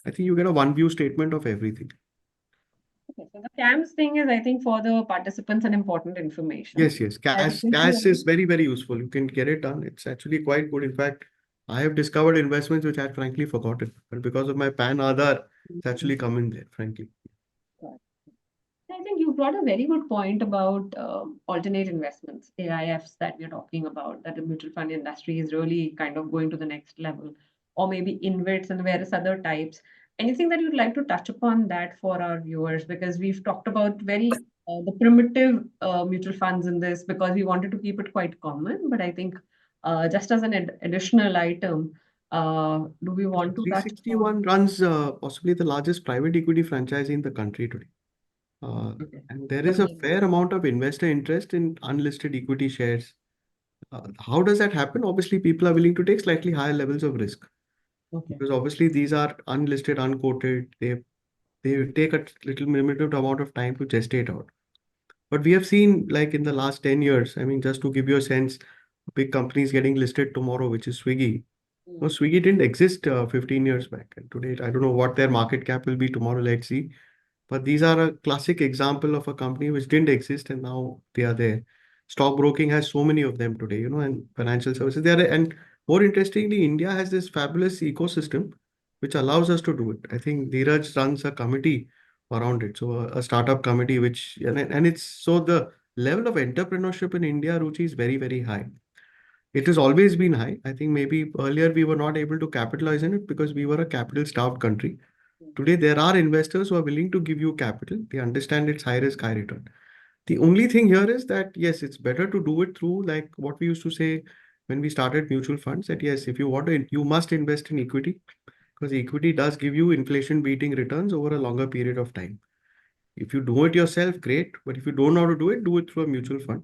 I think you get a one view statement of everything. Okay, so the CAMS thing is, I think, for the participants, an important information. Yes, yes. Cash is very, very useful. You can get it done. It's actually quite good. In fact, I have discovered investments which I had frankly forgotten. But because of my PAN Aadhaar, it's actually come in there, frankly. I think you brought a very good point about alternate investments, AIFs that we're talking about, that the mutual fund industry is really kind of going to the next level, or maybe InvITs and various other types. Anything that you'd like to touch upon that for our viewers? Because we've talked about very the primitive mutual funds in this because we wanted to keep it quite common. But I think just as an additional item, do we want to touch upon? 361 runs possibly the largest private equity franchise in the country today. Okay. And there is a fair amount of investor interest in unlisted equity shares. How does that happen? Obviously, people are willing to take slightly higher levels of risk Okay. because obviously these are unlisted, unquoted. They take a little limited amount of time to gestate out. But we have seen, like in the last 10 years, I mean, just to give you a sense, big companies getting listed tomorrow, which is Swiggy. No, Swiggy didn't exist 15 years back. And today, I don't know what their market cap will be tomorrow. Let's see. But these are a classic example of a company which didn't exist and now they are there. Stockbroking has so many of them today, and financial services. They are, and more interestingly, India has this fabulous ecosystem which allows us to do it. I think Dheeraj runs a committee around it. So a startup committee, which and it's so the level of entrepreneurship in India, Ruchi, is very, very high. It has always been high. I think maybe earlier we were not able to capitalize on it because we were a capital starved country. Today, there are investors who are willing to give you capital. They understand it's high risk, high return. The only thing here is that, yes, it's better to do it through like what we used to say when we started mutual funds that, yes, if you want to, you must invest in equity because equity does give you inflation beating returns over a longer period of time. If you do it yourself, great. But if you don't know how to do it through a mutual fund.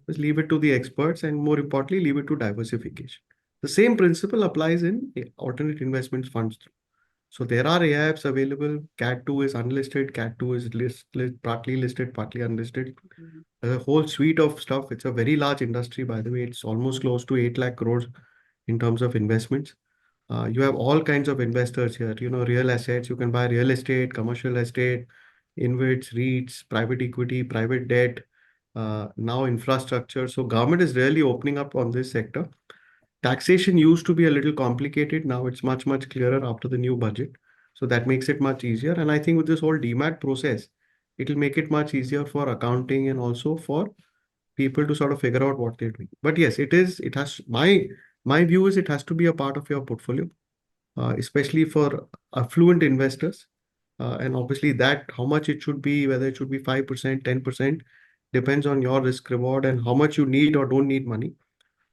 Just leave it to the experts and more importantly, leave it to diversification. The same principle applies in alternate investment funds. So there are AIFs available. CAT2 is unlisted. CAT2 is partly listed, partly unlisted. There's a whole suite of stuff. It's a very large industry, by the way. It's almost close to 8 lakh crores in terms of investments. You have all kinds of investors here. Real assets. You can buy real estate, commercial estate, InvITs, REITs, private equity, private debt, now infrastructure. So government is really opening up on this sector. Taxation used to be a little complicated. Now it's much, much clearer after the new budget. So that makes it much easier. And I think with this whole DMAT process, it'll make it much easier for accounting and also for people to sort of figure out what they're doing. But yes, my view is it has to be a part of your portfolio, especially for affluent investors. And obviously that how much it should be, whether it should be 5%, 10%, depends on your risk reward and how much you need or don't need money.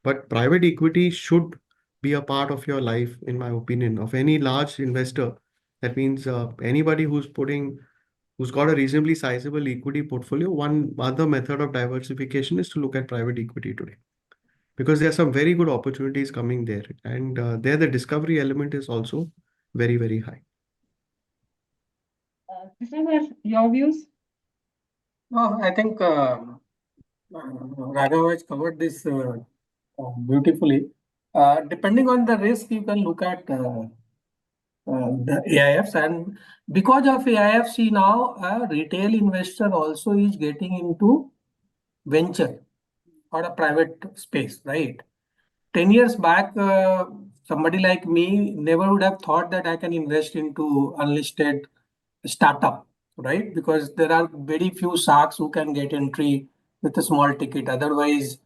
But private equity should be a part of your life, in my opinion, of any large investor. That means anybody who's got a reasonably sizable equity portfolio. One other method of diversification is to look at private equity today, because there are some very good opportunities coming there, and there the discovery element is also very, very high. Krishna sir, your views? Well, I think Raghav has covered this beautifully. Depending on the risk, you can look at the AIFs, and because of AIFs, see now a retail investor also is getting into venture or a private space, right? 10 years back, somebody like me never would have thought that I can invest into unlisted startup, right? Because there are very few sharks who can get entry with a small ticket. Otherwise,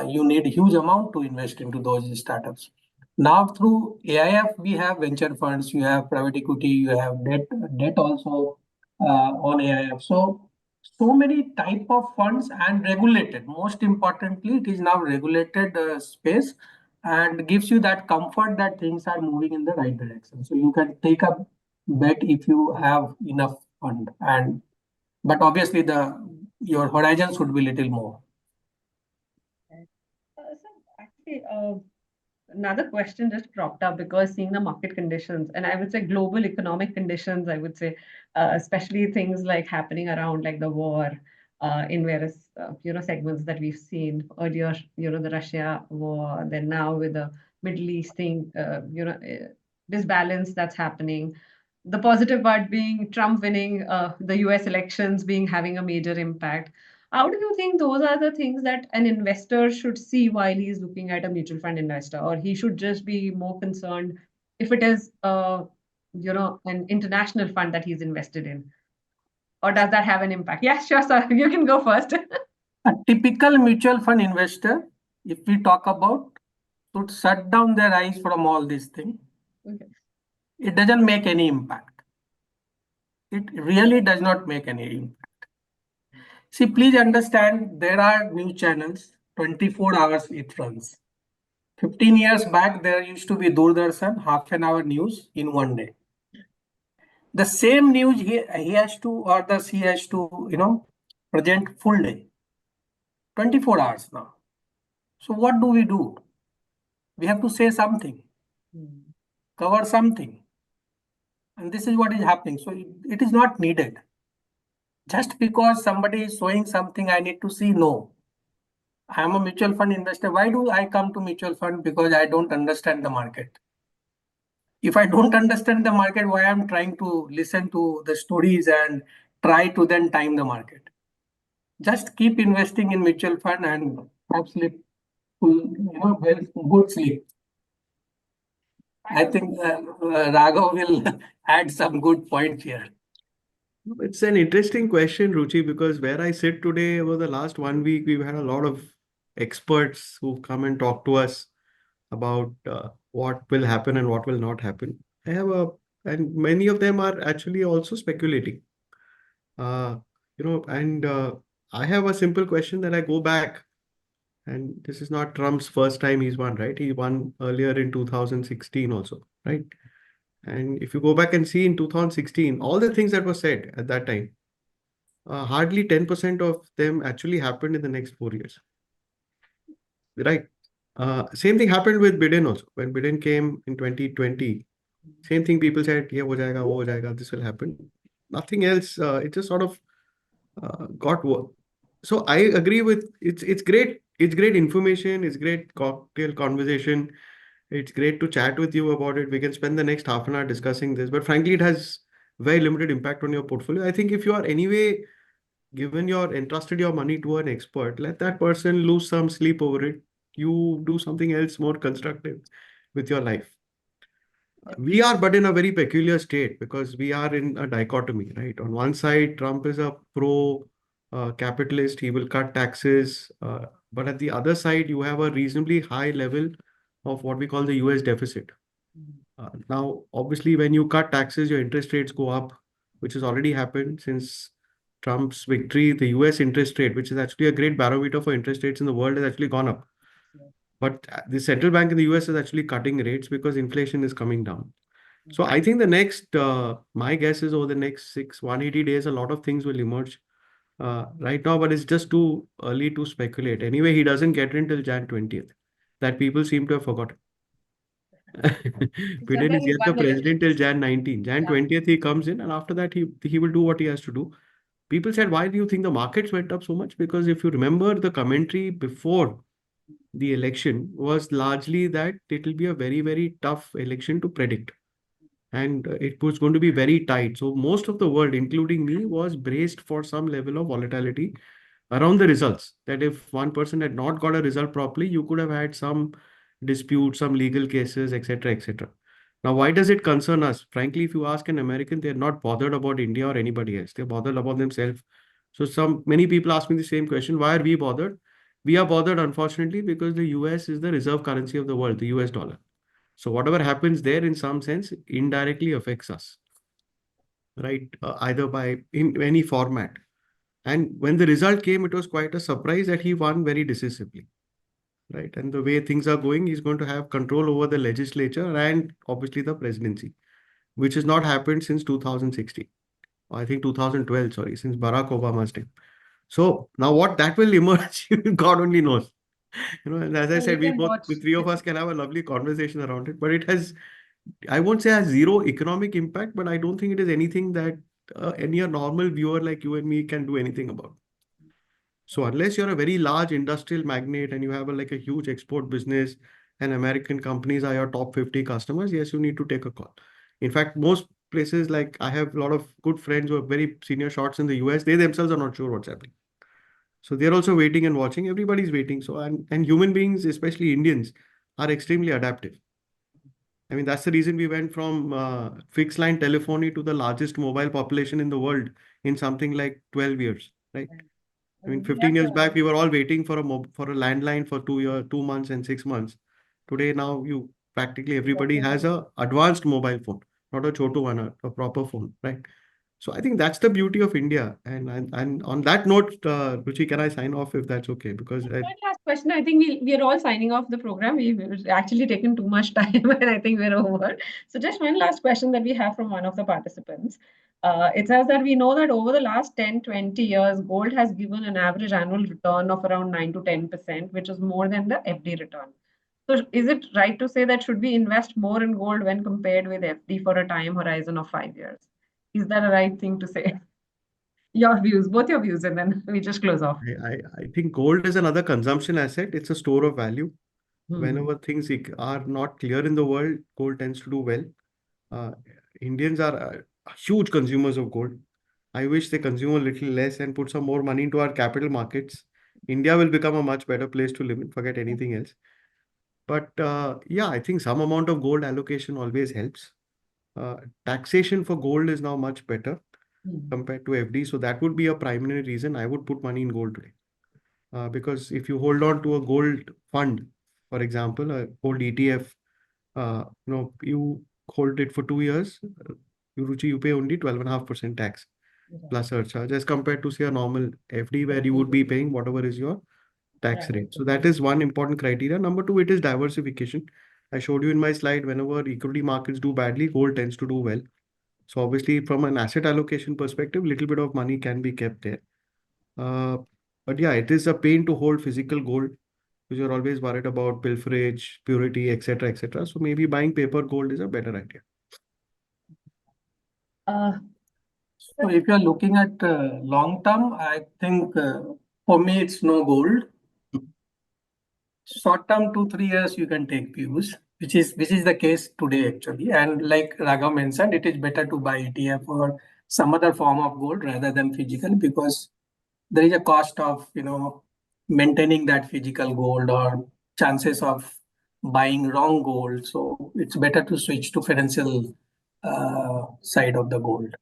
you need huge amount to invest into those startups. Now through AIF, we have venture funds, you have private equity, you have debt also on AIF. So many type of funds and regulated. Most importantly, it is now regulated space and gives you that comfort that things are moving in the right direction. So you can take a bet if you have enough fund, and but obviously your horizon should be little more. So actually, another question just cropped up because seeing the market conditions, and I would say global economic conditions, I would say, especially things like happening around like the war in various segments that we've seen earlier, the Russia war, then now with the Middle East thing, disbalance that's happening. The positive part being Trump winning the US elections being having a major impact. How do you think those are the things that an investor should see while he's looking at a mutual fund investor, or he should just be more concerned if it is an international fund that he's invested in? Or does that have an impact? Yeah, sure, sir. You can go first. A typical mutual fund investor, if we talk about, should shut down their eyes from all these things. Okay. It doesn't make any impact. It really does not make any impact. See, please understand, there are news channels, 24 hours it runs. 15 years back, there used to be Doordarshan, half an hour news in one day. The same news he has to, or she has to, present full day. 24 hours now. So what do? We have to say something, cover something. And this is what is happening. So it is not needed. Just because somebody is showing something, I need to see, no. I am a mutual fund investor. Why do I come to mutual fund? Because I don't understand the market. If I don't understand the market, why I'm trying to listen to the stories and try to then time the market? Just keep investing in mutual fund and have sleep, good sleep. I think Raghav will add some good points here. It's an interesting question, Ruchi, because where I sit today, over the last 1 week, we've had a lot of experts who've come and talked to us about what will happen and what will not happen. And many of them are actually also speculating. And I have a simple question that I go back, and this is not Trump's first time he's won, right? He won earlier in 2016 also, right? And if you go back and see in 2016, all the things that were said at that time, hardly 10% of them actually happened in the next 4 years. Right. Same thing happened with Biden also. When Biden came in 2020, same thing people said, yeah, ho jayega, wo ho jayega, this will happen. Nothing else. It just sort of got work. So I agree with it's great. It's great information. It's great cocktail conversation. It's great to chat with you about it. We can spend the next half an hour discussing this, but frankly, it has very limited impact on your portfolio. I think if you are anyway entrusted your money to an expert, let that person lose some sleep over it. You do something else more constructive with your life. We are but in a very peculiar state because we are in a dichotomy, right? On one side, Trump is a pro capitalist. He will cut taxes. But at the other side, you have a reasonably high level of what we call the US deficit. Now, obviously, when you cut taxes, your interest rates go up, which has already happened since Trump's victory. The US interest rate, which is actually a great barometer for interest rates in the world, has actually gone up. But the central bank in the US is actually cutting rates because inflation is coming down. So I think my guess is over the next 180 days, a lot of things will emerge right now, but it's just too early to speculate. Anyway, he doesn't get in till Jan 20th. That people seem to have forgotten. Biden is yet the president till Jan 19. Jan 20th, he comes in, and after that, he will do what he has to do. People said, why do you think the markets went up so much? Because if you remember, the commentary before the election was largely that it will be a very, very tough election to predict. And it was going to be very tight. So most of the world, including me, was braced for some level of volatility around the results. That if one person had not got a result properly, you could have had some dispute, some legal cases, etc., etc. Now, why does it concern us? Frankly, if you ask an American, they're not bothered about India or anybody else. They're bothered about themselves. So many people ask me the same question. Why are we bothered? We are bothered, unfortunately, because the US is the reserve currency of the world, the US dollar. So whatever happens there, in some sense, indirectly affects us, right? Either in any format. And when the result came, it was quite a surprise that he won very decisively, right? And the way things are going, he's going to have control over the legislature and obviously the presidency, which has not happened since 2016. I think 2012, sorry, since Barack Obama's time. So now what that will emerge, God only knows. And as I So we said, we can both, watch. the three of us can have a lovely conversation around it, but it has, I won't say has zero economic impact, but I don't think it is anything that any a normal viewer like you and me can do anything about. So unless you're a very large industrial magnate and you have like a huge export business and American companies are your top 50 customers, yes, you need to take a call. In fact, most places, like I have a lot of good friends who are very senior shots in the US, they themselves are not sure what's happening. So they're also waiting and watching. Everybody's waiting. So, and human beings, especially Indians, are extremely adaptive. I mean, that's the reason we went from fixed line telephony to the largest mobile population in the world in something like 12 years, right? I mean, 15 years back, we were all waiting for for a landline for 2 months and 6 months. Today, now practically everybody has a advanced mobile phone, not a chotu one, a proper phone, right? So I think that's the beauty of India. And on that note, Ruchi, can I sign off if that's okay? Because One last question. I think we are all signing off the program. We've actually taken too much time, and I think we're over. So just one last question that we have from one of the participants. It says that we know that over the last 10, 20 years, gold has given an average annual return of around 9 to 10%, which is more than the FD return. So is it right to say that should we invest more in gold when compared with FD for a time horizon of 5 years? Is that a right thing to say? Your views, both your views, and then we just close off. I think gold is another consumption asset. It's a store of value. Hmm. Whenever things are not clear in the world, gold tends to do well. Uh, Indians are huge consumers of gold. I wish they consume a little less and put some more money into our capital markets. India will become a much better place to live in, forget anything else. But yeah, I think some amount of gold allocation always helps. Taxation for gold is now much better compared to FD. So that would be a primary reason I would put money in gold today. Because if you hold on to a gold fund, for example, a gold ETF, you hold it for 2 years, Ruchi, you pay only 12.5% tax plus surcharge as compared to say a normal FD where you would be paying whatever is your tax Right. rate. So that is one important criteria. Number two, it is diversification. I showed you in my slide, whenever equity markets do badly, gold tends to do well. So obviously from an asset allocation perspective, little bit of money can be kept there. Uh, but yeah, it is a pain to hold physical gold because you're always worried about pilferage, purity, etc., etc. So maybe buying paper gold is a better idea. Uh, So if you're looking at long term, I think for me it's no gold. Short term, 2 3 years you can take views, which is the case today actually. And like Raghav mentioned, it is better to buy ETF or some other form of gold rather than physical because there is a cost of maintaining that physical gold or chances of buying wrong gold. So it's better to switch to financial side of the gold.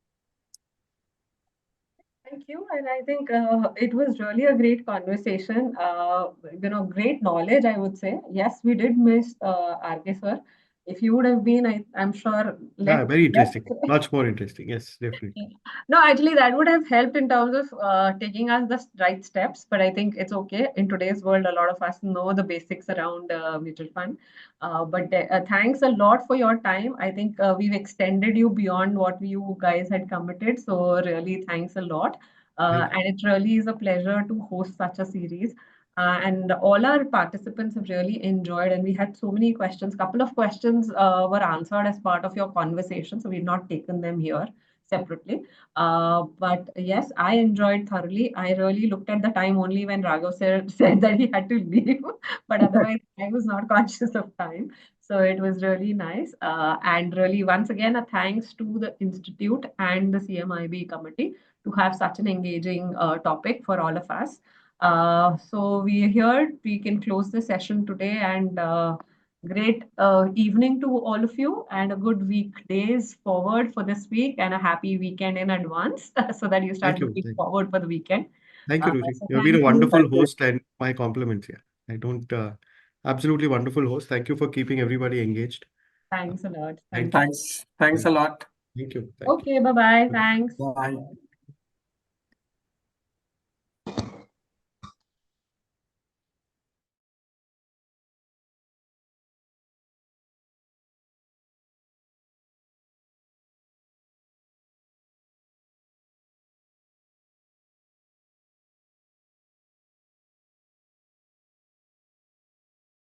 Thank you. And I think it was really a great conversation. Great knowledge, I would say. Yes, we did miss RK sir. If you would have been, I'm sure, Yeah, very let interesting. Much more interesting. Yes, definitely. No, actually, that would have helped in terms of taking us the right steps. But I think it's okay. In today's world, a lot of us know the basics around mutual fund. But thanks a lot for your time. I think we've extended you beyond what you guys had committed. So really, thanks a lot. Thank you. And it really is a pleasure to host such a series. And all our participants have really enjoyed, and we had so many questions. Couple of questions were answered as part of your conversation, so we've not taken them here separately. But yes, I enjoyed thoroughly. I really looked at the time only when Raghav said that he had to leave, but otherwise I was not conscious of time. So it was really nice. And really, once again, a thanks to the Institute and the CMIB committee to have such an engaging topic for all of us. So we are here. We can close the session today and great evening to all of you and a good weekdays forward for this week and a happy weekend in advance so that you start Thank you. looking forward for the weekend. Thank you, Ruchi. So You have been a thank you. wonderful Thank you. host and my compliments here. I don't, absolutely wonderful host. Thank you for keeping everybody engaged. Thanks a lot. Thank you. Thanks a lot. Thank you. Thank you. Okay, bye-bye. Thanks. Bye.